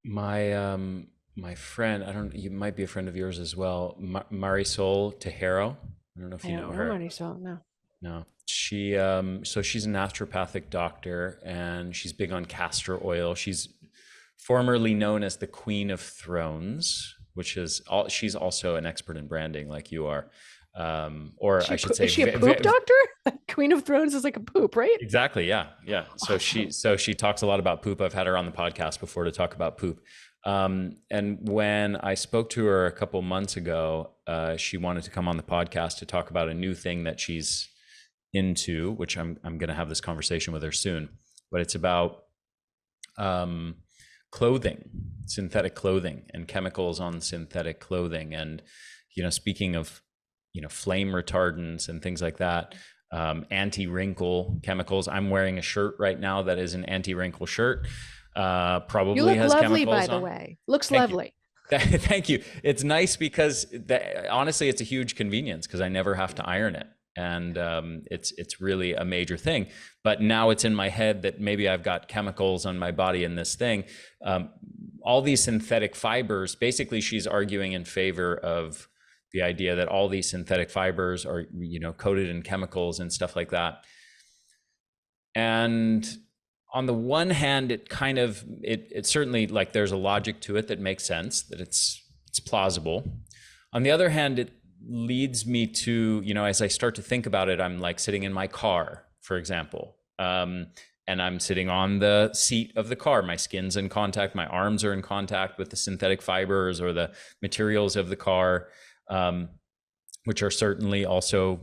My friend, you might be a friend of yours as well, Marisol Tejero. I don't know if I you don't know know her. Marisol, no. No, so she's a naturopathic doctor, and she's big on castor oil. She's formerly known as the Queen of Thrones, which is she's also an expert in branding like you are. Or I should say, is she a poop doctor? Queen of Thrones is like a poop, right? Exactly. Yeah. Yeah. So awesome. she talks a lot about poop. I've had her on the podcast before to talk about poop. And when I spoke to her a couple months ago, she wanted to come on the podcast to talk about a new thing that she's into, which I'm going to have this conversation with her soon, but it's about, clothing, synthetic clothing and chemicals on synthetic clothing. And, speaking of, flame retardants and things like that, anti-wrinkle chemicals. I'm wearing a shirt right now that is an anti-wrinkle shirt. Probably you look has lovely, chemicals by the on. way. Looks Thank lovely. You. Thank you. It's nice because honestly, it's a huge convenience because I never have to iron it. And it's really a major thing. But now it's in my head that maybe I've got chemicals on my body in this thing. All these synthetic fibers, basically she's arguing in favor of the idea that all these synthetic fibers are, coated in chemicals and stuff like that. And on the one hand, it kind of, it certainly, like, there's a logic to it that makes sense, that it's plausible. On the other hand, it leads me to, as I start to think about it, I'm like sitting in my car, for example, and I'm sitting on the seat of the car. My skin's in contact, my arms are in contact with the synthetic fibers or the materials of the car, which are certainly also,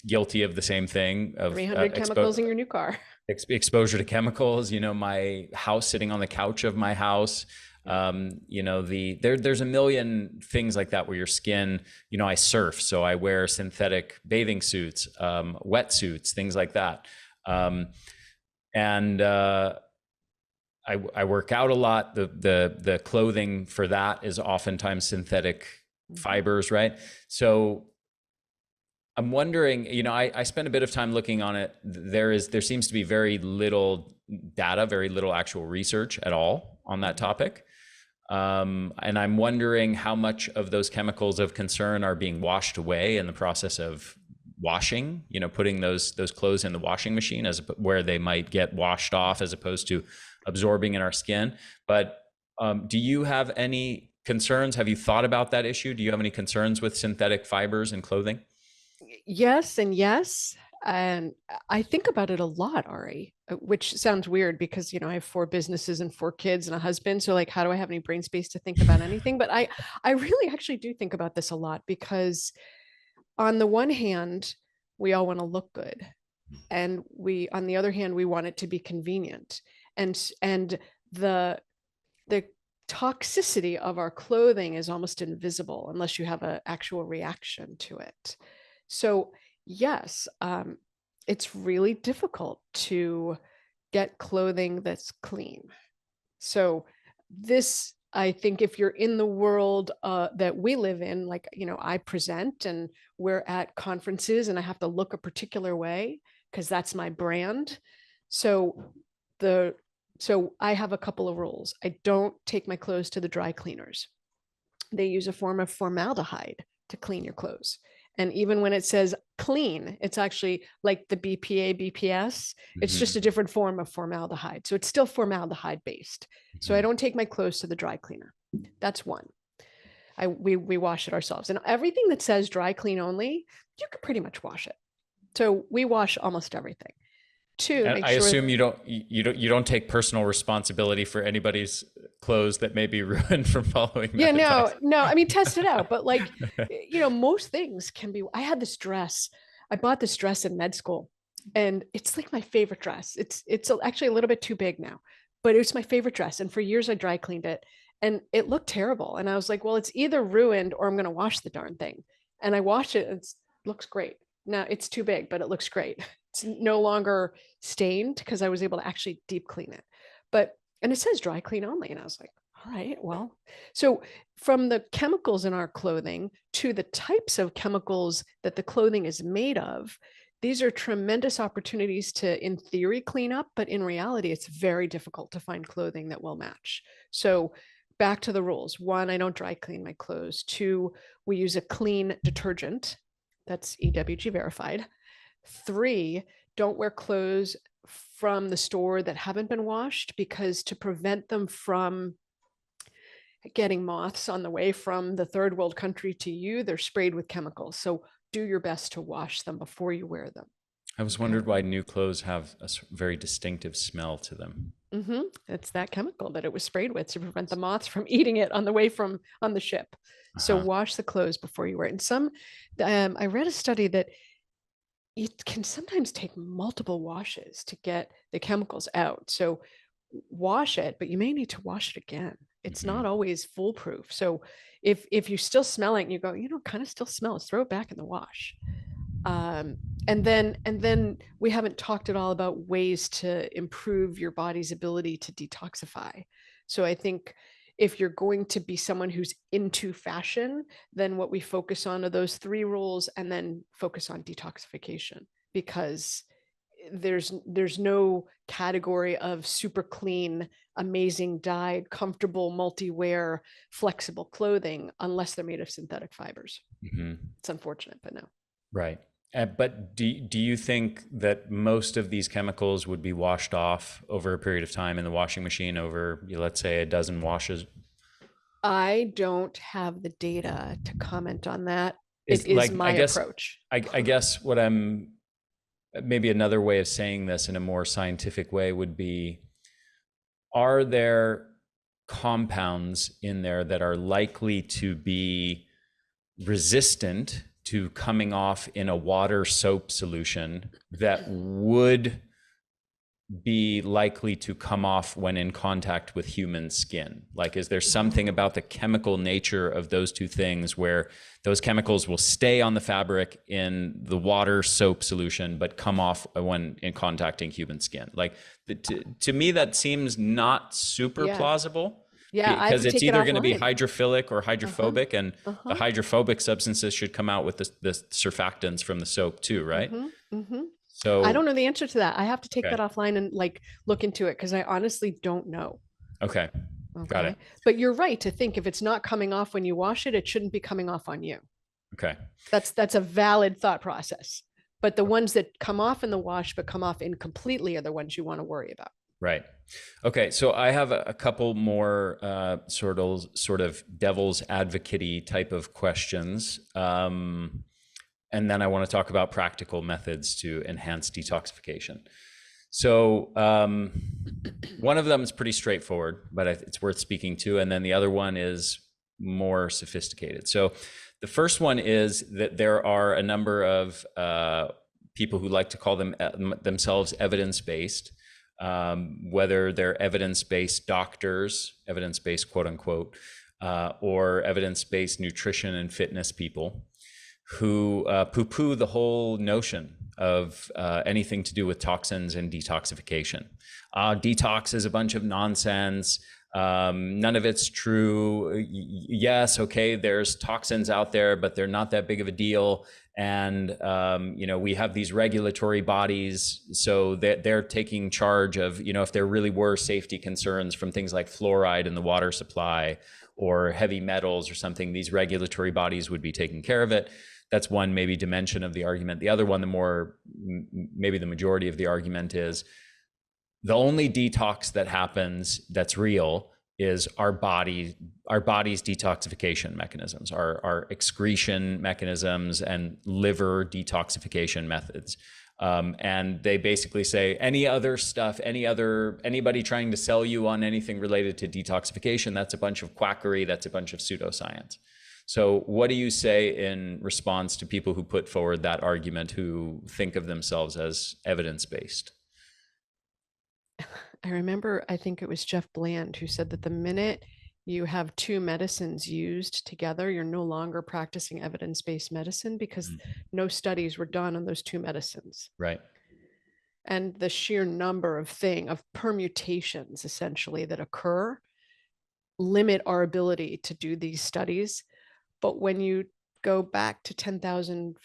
guilty of the same thing, of 300 chemicals in your new car. Exposure to chemicals. My house, sitting on the couch of my house, there's a million things like that where your skin, I surf, so I wear synthetic bathing suits, wetsuits, things like that. And I work out a lot. The clothing for that is oftentimes synthetic fibers, right? So I'm wondering, I spent a bit of time looking on it. There seems to be very little data, very little actual research at all on that topic. And I'm wondering how much of those chemicals of concern are being washed away in the process of washing, putting those clothes in the washing machine, where they might get washed off as opposed to absorbing in our skin. But do you have any concerns? Have you thought about that issue? Do you have any concerns with synthetic fibers and clothing? Yes and yes. And I think about it a lot, Ari, which sounds weird because, I have 4 businesses and 4 kids and a husband. So like, how do I have any brain space to think about anything? But I really actually do think about this a lot because on the one hand, we all want to look good. And on the other hand, we want it to be convenient. And the toxicity of our clothing is almost invisible unless you have an actual reaction to it. So yes, it's really difficult to get clothing that's clean. So this, I think, if you're in the world that we live in, like, I present and we're at conferences and I have to look a particular way because that's my brand. So I have a couple of rules. I don't take my clothes to the dry cleaners. They use a form of formaldehyde to clean your clothes. And even when it says clean, it's actually like the BPA, BPS. It's just a different form of formaldehyde. So it's still formaldehyde based. So I don't take my clothes to the dry cleaner. That's one. We wash it ourselves. And everything that says dry clean only, you can pretty much wash it. So we wash almost everything. I assume you don't take personal responsibility for anybody's clothes that may be ruined from following that. Yeah, no. I mean, test it out. But like, most things can be. I had this dress. I bought this dress in med school, And it's like my favorite dress. It's actually a little bit too big now, but it was my favorite dress. And for years I dry cleaned it and it looked terrible. And I was like, well, it's either ruined or I'm going to wash the darn thing. And I washed it and it looks great. Now it's too big, but it looks great. It's no longer stained because I was able to actually deep clean it. But, and it says dry clean only. And I was like, all right, well, so from the chemicals in our clothing to the types of chemicals that the clothing is made of, these are tremendous opportunities to, in theory, clean up, but in reality, it's very difficult to find clothing that will match. So back to the rules. One, I don't dry clean my clothes. Two, we use a clean detergent that's EWG verified. Three, don't wear clothes from the store that haven't been washed, because to prevent them from getting moths on the way from the third world country to you, they're sprayed with chemicals. So do your best to wash them before you wear them. I was wondered why new clothes have a very distinctive smell to them. Mm-hmm. It's that chemical that it was sprayed with to prevent the moths from eating it on the way from on the ship. So wash the clothes before you wear it. And some, I read a study that it can sometimes take multiple washes to get the chemicals out. So wash it, but you may need to wash it again. It's not always foolproof. So if you still smell it and you go, kind of still smells, throw it back in the wash. And then we haven't talked at all about ways to improve your body's ability to detoxify. So I think if you're going to be someone who's into fashion, then what we focus on are those 3 rules, and then focus on detoxification, because there's no category of super clean, amazing dyed, comfortable, multi-wear, flexible clothing unless they're made of synthetic fibers. It's unfortunate, but no. Right. But do you think that most of these chemicals would be washed off over a period of time in the washing machine over, let's say, a dozen washes? I don't have the data to comment on that. It is my approach. I guess what I'm, maybe another way of saying this in a more scientific way would be, are there compounds in there that are likely to be resistant to coming off in a water soap solution that would be likely to come off when in contact with human skin? Like, is there something about the chemical nature of those two things where those chemicals will stay on the fabric in the water soap solution, but come off when in contacting human skin? Like, to me, that seems not super plausible. Yeah, because it's either going to be hydrophilic or hydrophobic, and the hydrophobic substances should come out with the surfactants from the soap too, right? So I don't know the answer to that. I have to take that offline and look into it, because I honestly don't know. Okay. Got it. But you're right to think if it's not coming off when you wash it, it shouldn't be coming off on you. Okay. That's a valid thought process. But the ones that come off in the wash but come off incompletely are the ones you want to worry about. Right. Okay. So I have a couple more sort of devil's advocate-y type of questions. And then I want to talk about practical methods to enhance detoxification. So one of them is pretty straightforward, but it's worth speaking to. And then the other one is more sophisticated. So the first one is that there are a number of people who like to call themselves evidence-based, whether they're evidence-based doctors, evidence-based quote unquote, or evidence-based nutrition and fitness people who poo-poo the whole notion of anything to do with toxins and detoxification. Detox is a bunch of nonsense. None of it's true. Yes, okay, there's toxins out there, but they're not that big of a deal. And we have these regulatory bodies, so they're taking charge of, if there really were safety concerns from things like fluoride in the water supply or heavy metals or something, these regulatory bodies would be taking care of it. That's one maybe dimension of the argument. The other one, maybe the majority of the argument, is the only detox that happens that's real is our body's detoxification mechanisms, our excretion mechanisms and liver detoxification methods. And they basically say any other stuff, anybody trying to sell you on anything related to detoxification, that's a bunch of quackery, that's a bunch of pseudoscience. So what do you say in response to people who put forward that argument, who think of themselves as evidence-based? I remember, I think it was Jeff Bland who said that the minute you have two medicines used together, you're no longer practicing evidence-based medicine because Mm. no studies were done on those two medicines. Right. And the sheer number of permutations essentially that occur limit our ability to do these studies. But when you go back to 10,000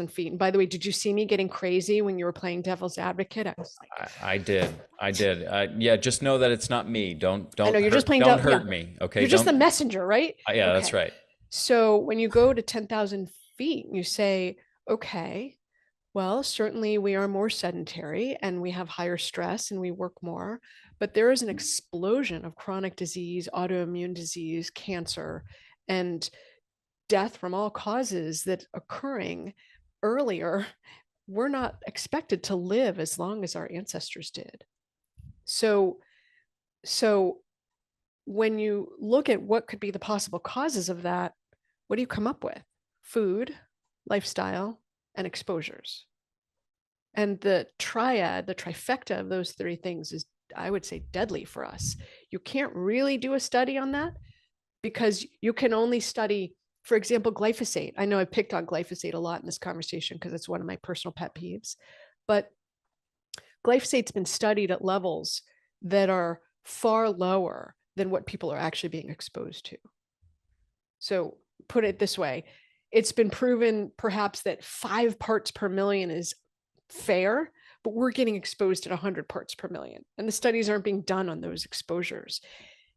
feet, and by the way, did you see me getting crazy when you were playing devil's advocate? I was like, I did. I did. Yeah, just know that it's not me. I know you're just playing don't devil. hurt Yeah, me. Okay. you're just the Don't. messenger, right? Yeah, that's Okay. right. So when you go to 10,000 feet, you say, okay, well, certainly we are more sedentary and we have higher stress and we work more, but there is an explosion of chronic disease, autoimmune disease, cancer, and death from all causes that occurring earlier. We're not expected to live as long as our ancestors did. So, so when you look at what could be the possible causes of that, what do you come up with? Food, lifestyle, and exposures. And the triad, the trifecta of those three things is, I would say, deadly for us. You can't really do a study on that because you can only study, for example, glyphosate. I know I picked on glyphosate a lot in this conversation because it's one of my personal pet peeves, but glyphosate's been studied at levels that are far lower than what people are actually being exposed to. So put it this way, it's been proven perhaps that 5 parts per million is fair, but we're getting exposed at 100 parts per million. And the studies aren't being done on those exposures.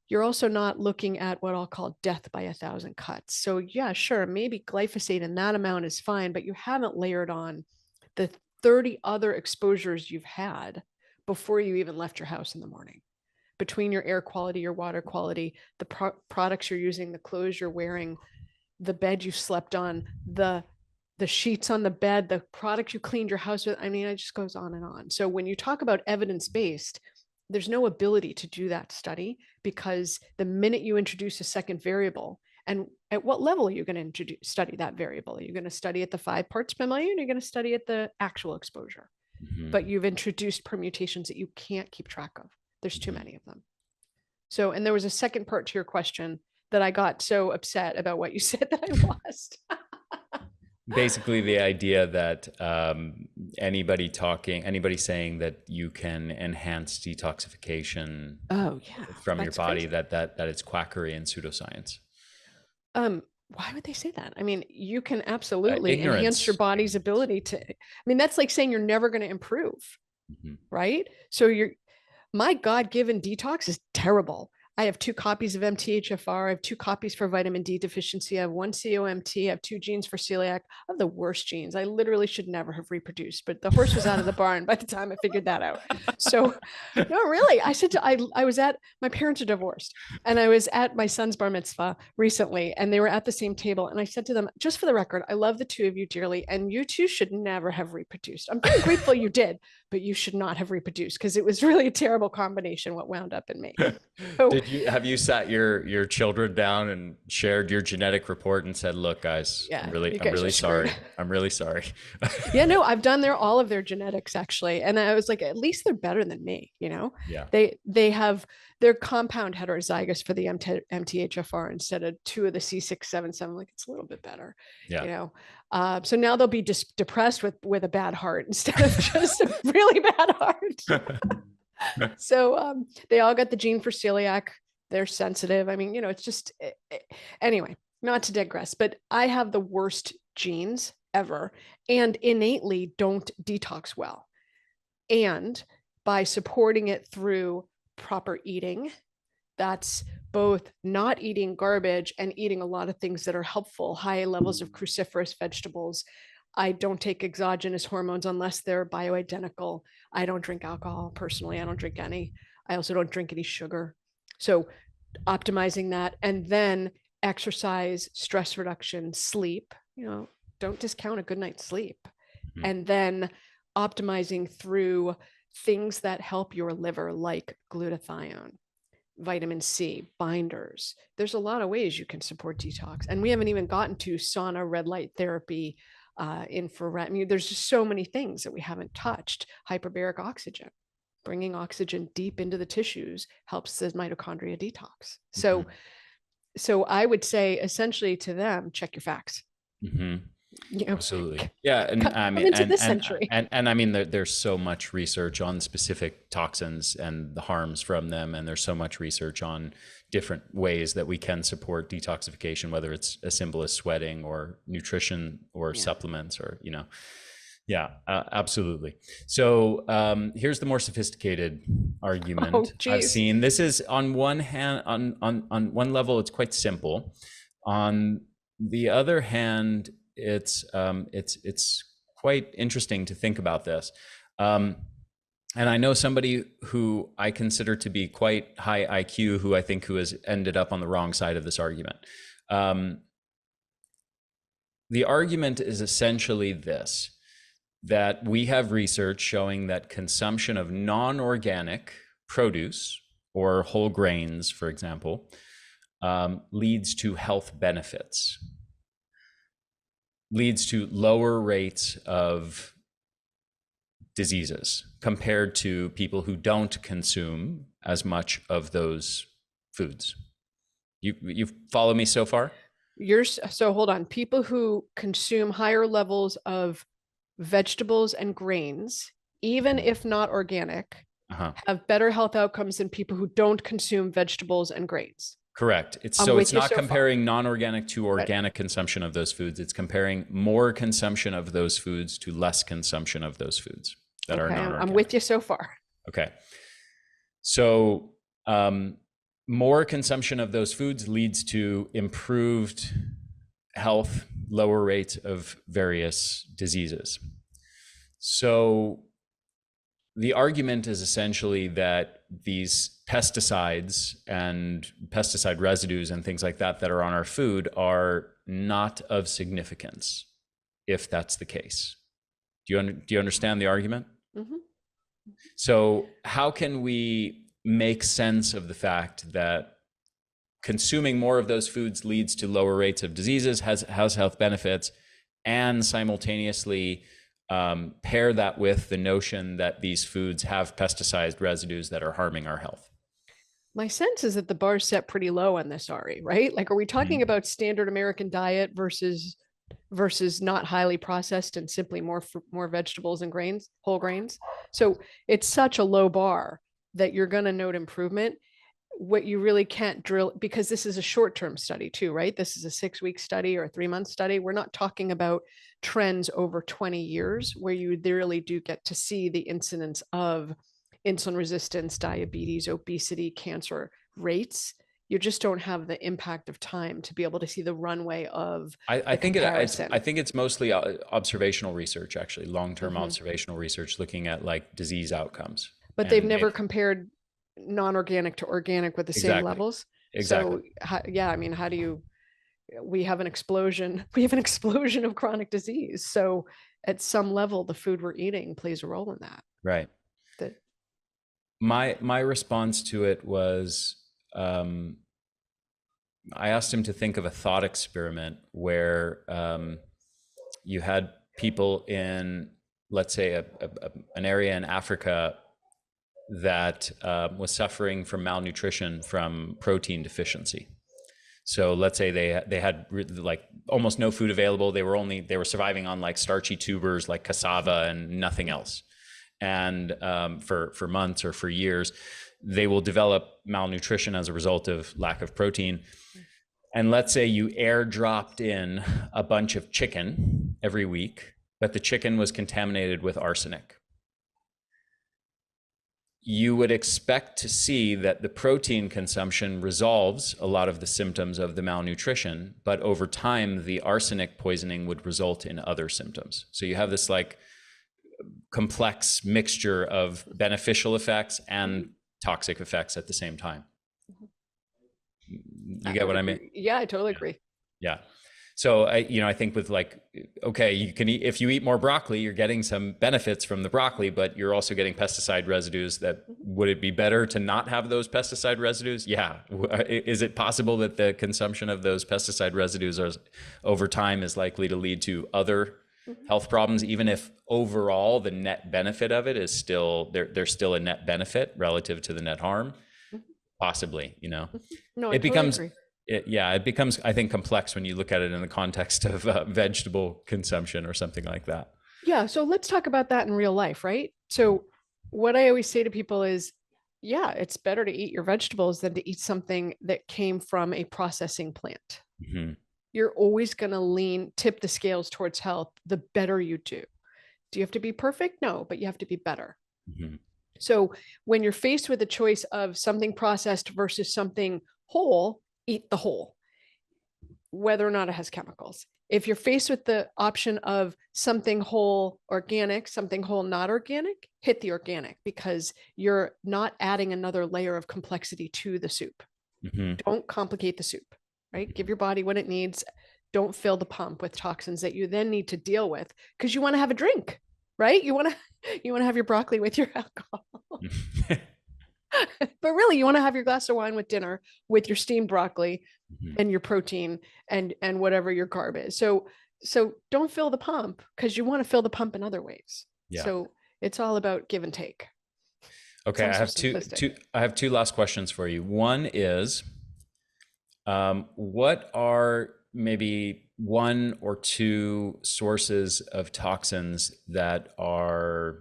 You're also not looking at what I'll call death by 1,000 cuts. So yeah, sure, maybe glyphosate in that amount is fine, but you haven't layered on the 30 other exposures you've had before you even left your house in the morning. Between your air quality, your water quality, the products you're using, the clothes you're wearing, the bed you slept on, the sheets on the bed, the product you cleaned your house with. I mean, it just goes on and on. So when you talk about evidence-based, there's no ability to do that study because the minute you introduce a second variable, and at what level are you going to study that variable? Are you going to study at the 5 parts per million? Or are you going to study at the actual exposure? Mm-hmm. But you've introduced permutations that you can't keep track of. There's too many of them. So, and there was a second part to your question that I got so upset about what you said that I lost. Basically, the idea that anybody saying that you can enhance detoxification from your body, that it's quackery and pseudoscience. Why would they say that? I mean, you can absolutely Ignorance. enhance your body's ability to, I mean, that's like saying you're never going to improve, Mm-hmm. right? So my God-given detox is terrible. I have 2 copies of MTHFR. I have 2 copies for vitamin D deficiency. I have 1 COMT. I have 2 genes for celiac. I have the worst genes. I literally should never have reproduced, but the horse was out of the barn by the time I figured that out. So, no, really, I was at, my parents are divorced, and I was at my son's bar mitzvah recently, and they were at the same table. And I said to them, just for the record, I love the 2 of you dearly, and you 2 should never have reproduced. I'm very grateful you did, but you should not have reproduced because it was really a terrible combination what wound up in me. So, Have you sat your children down and shared your genetic report and said, "Look, guys, yeah, I'm really sorry. I'm really sorry." Yeah, no, I've done all of their genetics actually, and I was like, at least they're better than me, you know. Yeah. They have their compound heterozygous for the MTHFR instead of 2 of the C677. Like, it's a little bit better, Yeah. you know. So now they'll be just depressed with a bad heart instead of just a really bad heart. So they all got the gene for celiac. They're sensitive. I mean, you know, it's just anyway, not to digress, but I have the worst genes ever and innately don't detox well. And by supporting it through proper eating, that's both not eating garbage and eating a lot of things that are helpful, high levels of cruciferous vegetables. I don't take exogenous hormones unless they're bioidentical. I don't drink alcohol personally. I don't drink any. I also don't drink any sugar. So optimizing that, and then exercise, stress reduction, sleep, you know, don't discount a good night's sleep. Mm-hmm. And then optimizing through things that help your liver, like glutathione. vitamin C, binders. There's a lot of ways you can support detox. And we haven't even gotten to sauna, red light therapy, infrared. I mean, there's just so many things that we haven't touched. Hyperbaric oxygen, bringing oxygen deep into the tissues helps the mitochondria detox. So, Mm-hmm. so I would say essentially to them, check your facts. Mm-hmm. You know, Absolutely. Yeah. And come, I come mean, into this century. and I mean, there's so much research on specific toxins and the harms from them. And there's so much research on different ways that we can support detoxification, whether it's as simple as sweating or nutrition or supplements or, yeah, absolutely. So here's the more sophisticated argument I've seen. This is on one hand, on one level, it's quite simple. On the other hand, it's quite interesting to think about this. And I know somebody who I consider to be quite high IQ, who has ended up on the wrong side of this argument. The argument is essentially this, that we have research showing that consumption of non-organic produce or whole grains, for example, leads to health benefits, leads to lower rates of diseases compared to people who don't consume as much of those foods. You follow me so far? So hold on. People who consume higher levels of vegetables and grains, even if not organic, have better health outcomes than people who don't consume vegetables and grains. Correct. It's not comparing non-organic to organic consumption of those foods. It's comparing more consumption of those foods to less consumption of those foods that are non-organic. I'm with you so far. Okay. So more consumption of those foods leads to improved health, lower rates of various diseases. So the argument is essentially that these pesticides and pesticide residues and things like that are on our food are not of significance, if that's the case. Do you understand the argument? Mm-hmm. So how can we make sense of the fact that consuming more of those foods leads to lower rates of diseases, has health benefits, and simultaneously pair that with the notion that these foods have pesticide residues that are harming our health? My sense is that the bar's set pretty low on this, Ari, right? Like, are we talking about standard American diet versus not highly processed and simply more vegetables and grains, whole grains? So it's such a low bar that you're going to note improvement. What you really can't drill, because this is a short-term study too, right? This is a 6-week study or a 3-month study. We're not talking about trends over 20 years where you really do get to see the incidence of insulin resistance, diabetes, obesity, cancer rates. You just don't have the impact of time to be able to see the runway of I think it's mostly observational research, actually, long-term observational research looking at like disease outcomes. But they've never compared non-organic to organic with the same levels. Exactly. So I mean, how do you, we have an explosion of chronic disease. So at some level, the food we're eating plays a role in that. Right. My response to it was, I asked him to think of a thought experiment where you had people in, let's say, an area in Africa that was suffering from malnutrition from protein deficiency. So let's say they had like almost no food available. They were surviving on like starchy tubers like cassava and nothing else. And for months or for years, they will develop malnutrition as a result of lack of protein. And let's say you airdropped in a bunch of chicken every week, but the chicken was contaminated with arsenic. You would expect to see that the protein consumption resolves a lot of the symptoms of the malnutrition, but over time, the arsenic poisoning would result in other symptoms. So you have this like complex mixture of beneficial effects and toxic effects at the same time. You get what I mean? Yeah, I totally agree. Yeah. So I think with like, okay, you can eat, if you eat more broccoli, you're getting some benefits from the broccoli, but you're also getting pesticide residues that, would it be better to not have those pesticide residues? Yeah. Is it possible that the consumption of those pesticide residues over time is likely to lead to other Mhm. health problems, even if overall the net benefit of it is still there's still a net benefit relative to the net harm? Mhm. Possibly, Mhm. No, I it totally becomes agree. it becomes, I think, complex when you look at it in the context of vegetable consumption or something like that. Yeah. So let's talk about that in real life, right? So, what I always say to people is, yeah, it's better to eat your vegetables than to eat something that came from a processing plant. Hmm. You're always going to tip the scales towards health the better you do. Do you have to be perfect? No, but you have to be better. Hmm. So when you're faced with a choice of something processed versus something whole, eat the whole, whether or not it has chemicals. If you're faced with the option of something whole organic, something whole not organic, hit the organic because you're not adding another layer of complexity to the soup. Hmm. Don't complicate the soup, right? Give your body what it needs. Don't fill the pump with toxins that you then need to deal with because you want to have a drink, right? You want to have your broccoli with your alcohol. But really you want to have your glass of wine with dinner with your steamed broccoli and your protein and whatever your carb is. So don't fill the pump because you want to fill the pump in other ways. Yeah. So it's all about give and take. Okay, Sounds so simplistic. I have two last questions for you. One is, what are maybe one or two sources of toxins that are,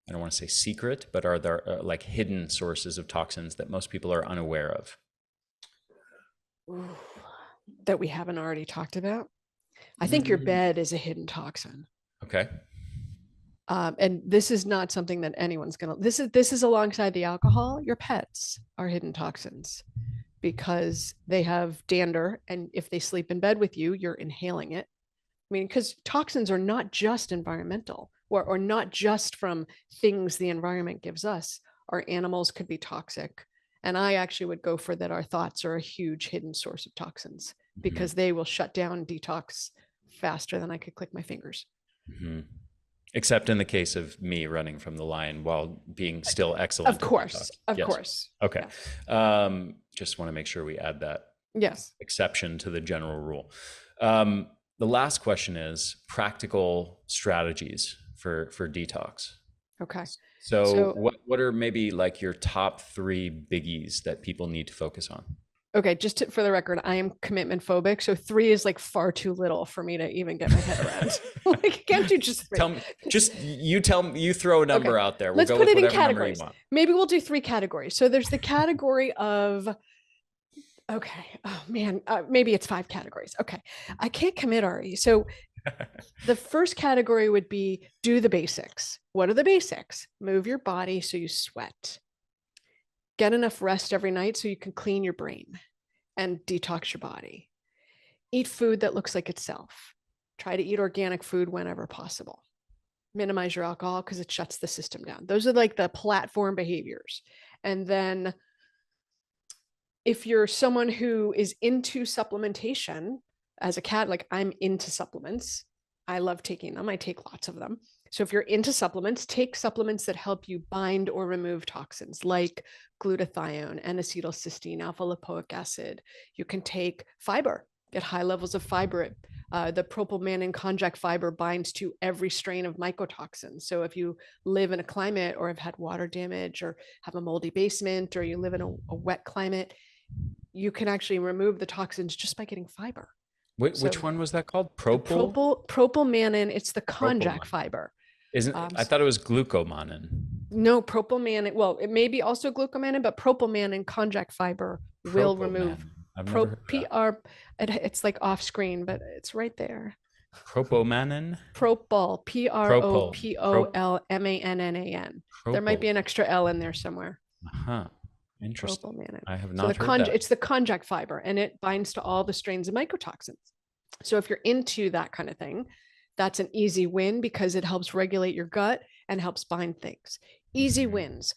I don't want to say secret, but are there like hidden sources of toxins that most people are unaware of? Ooh, that we haven't already talked about. I think your Mm, bed is a hidden toxin. okay. And this is not something that anyone's gonna. This is alongside the alcohol. Your pets are hidden toxins because they have dander, and if they sleep in bed with you, you're inhaling it. I mean, because toxins are not just environmental or not just from things the environment gives us. Our animals could be toxic. And I actually would go for that. Our thoughts are a huge hidden source of toxins Hmm. because they will shut down detox faster than I could click my fingers. Hmm. Except in the case of me running from the lion while being still Of excellent at detox. course. Of Yes. course. Okay. Yes. Just want to make sure we add that Yes. exception to the general rule. The last question is practical strategies for detox. Okay. So So, what are maybe like your top three biggies that people need to focus on? okay, for the record, I am commitment phobic. So 3 is like far too little for me to even get my head around. Like, can't do just 3. Tell me, tell me, you throw a Okay, number out there. We'll let's go put with it in whatever number you categories. want. Maybe we'll do 3 categories. So there's the category of, okay, oh man, maybe it's 5 categories. Okay, I can't commit, Ari. So the first category would be do the basics. What are the basics? Move your body so you sweat. Get enough rest every night so you can clean your brain and detox your body. Eat food that looks like itself. Try to eat organic food whenever possible. Minimize your alcohol because it shuts the system down. Those are like the platform behaviors. And then if you're someone who is into supplementation as a cat, like I'm into supplements, I love taking them. I take lots of them. So if you're into supplements, take supplements that help you bind or remove toxins like glutathione, N-acetylcysteine, alpha lipoic acid. You can take fiber, get high levels of fiber. The propylmannan konjac fiber binds to every strain of mycotoxins. So if you live in a climate or have had water damage or have a moldy basement or you live in a wet climate, you can actually remove the toxins just by getting fiber. Which So one was that called? the Propyl? propylmannan, it's the konjac Propylman. fiber. Isn't, Um, I thought it was glucomannan. no, propylmannan. Well, it may be also glucomannan, but propylmannan konjac fiber will remove Propylman. I've never heard of that. It's like off screen, but it's right there. Propomannan? Propol, Propyl. Propolmannan. There might Propyl. be an extra L in there somewhere. Huh. Interesting. Propylmannan. I have So not heard that. it's the konjac fiber, and it binds to all the strains of mycotoxins. So if you're into that kind of thing, that's an easy win because it helps regulate your gut and helps bind things. Easy Mhm. wins.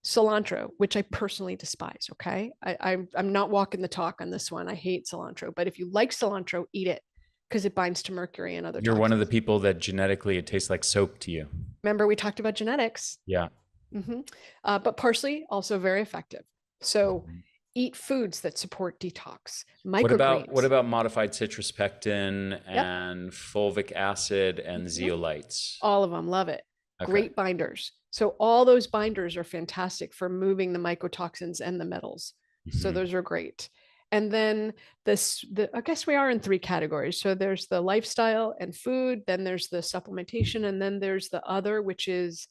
Cilantro, which I personally despise. Okay, I'm not walking the talk on this one. I hate cilantro, but if you like cilantro, eat it because it binds to mercury and other You're one of the toxins. people that genetically it tastes like soap to you. Remember, we talked about genetics. Yeah. But parsley, also very effective. So eat foods that support detox, What microgreens. about modified citrus pectin Yep. and fulvic acid and zeolites? All of them, love it. Okay. Great binders. So all those binders are fantastic for moving the mycotoxins and the metals. So those are great. And then I guess we are in three categories. So there's the lifestyle and food, then there's the supplementation, and then there's the other, which is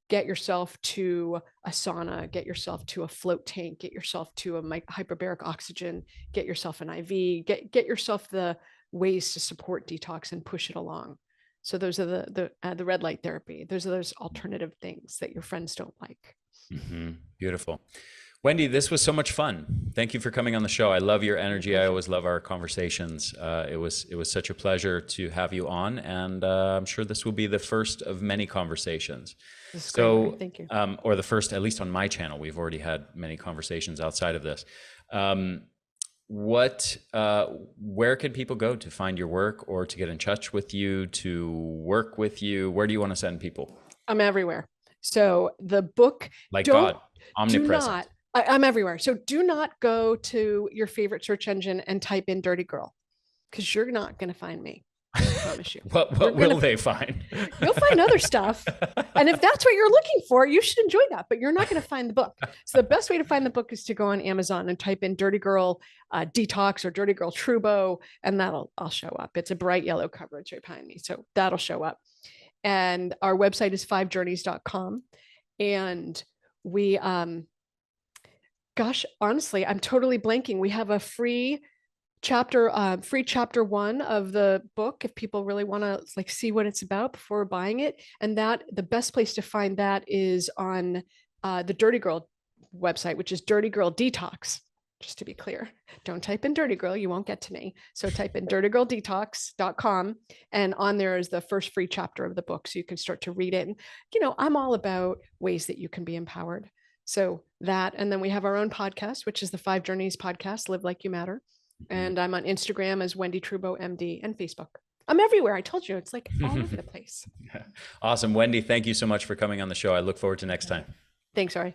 get yourself to a sauna, get yourself to a float tank, get yourself to a hyperbaric oxygen, get yourself an IV, get yourself the ways to support detox and push it along. So those are the red light therapy. Those are those alternative things that your friends don't like. Beautiful. Wendie, this was so much fun. Thank you for coming on the show. I love your energy. I always love our conversations. It was such a pleasure to have you on, and I'm sure this will be the first of many conversations. So great. Thank you. Or the first, at least on my channel. We've already had many conversations outside of this. Where can people go to find your work or to get in touch with you, to work with you? Where do you want to send people? I'm everywhere. So the book, like God, omnipresent. I'm everywhere. So do not go to your favorite search engine and type in dirty girl, because you're not going to find me. I promise you. What will they find? You'll find other stuff. And if that's what you're looking for, you should enjoy that, but you're not going to find the book. So the best way to find the book is to go on Amazon and type in Dirty Girl Detox or Dirty Girl Trubow, and I'll show up. It's a bright yellow cover. It's right behind me. So that'll show up. And our website is 5journeys.com. And we, gosh, honestly, I'm totally blanking. We have a free chapter 1 of the book if people really want to like see what it's about before buying it. And that the best place to find that is on the Dirty Girl website, which is Dirty Girl Detox. Just to be clear, don't type in Dirty Girl, you won't get to me. So type in dirtygirldetox.com, and on there is the first free chapter of the book, so you can start to read it. And I'm all about ways that you can be empowered. So that, and then we have our own podcast, which is the 5 Journeys podcast, Live Like You Matter. And I'm on Instagram as Wendie Trubow, MD, and Facebook. I'm everywhere. I told you, it's like all over the place. Awesome. Wendie, thank you so much for coming on the show. I look forward to next time. Thanks, Ari.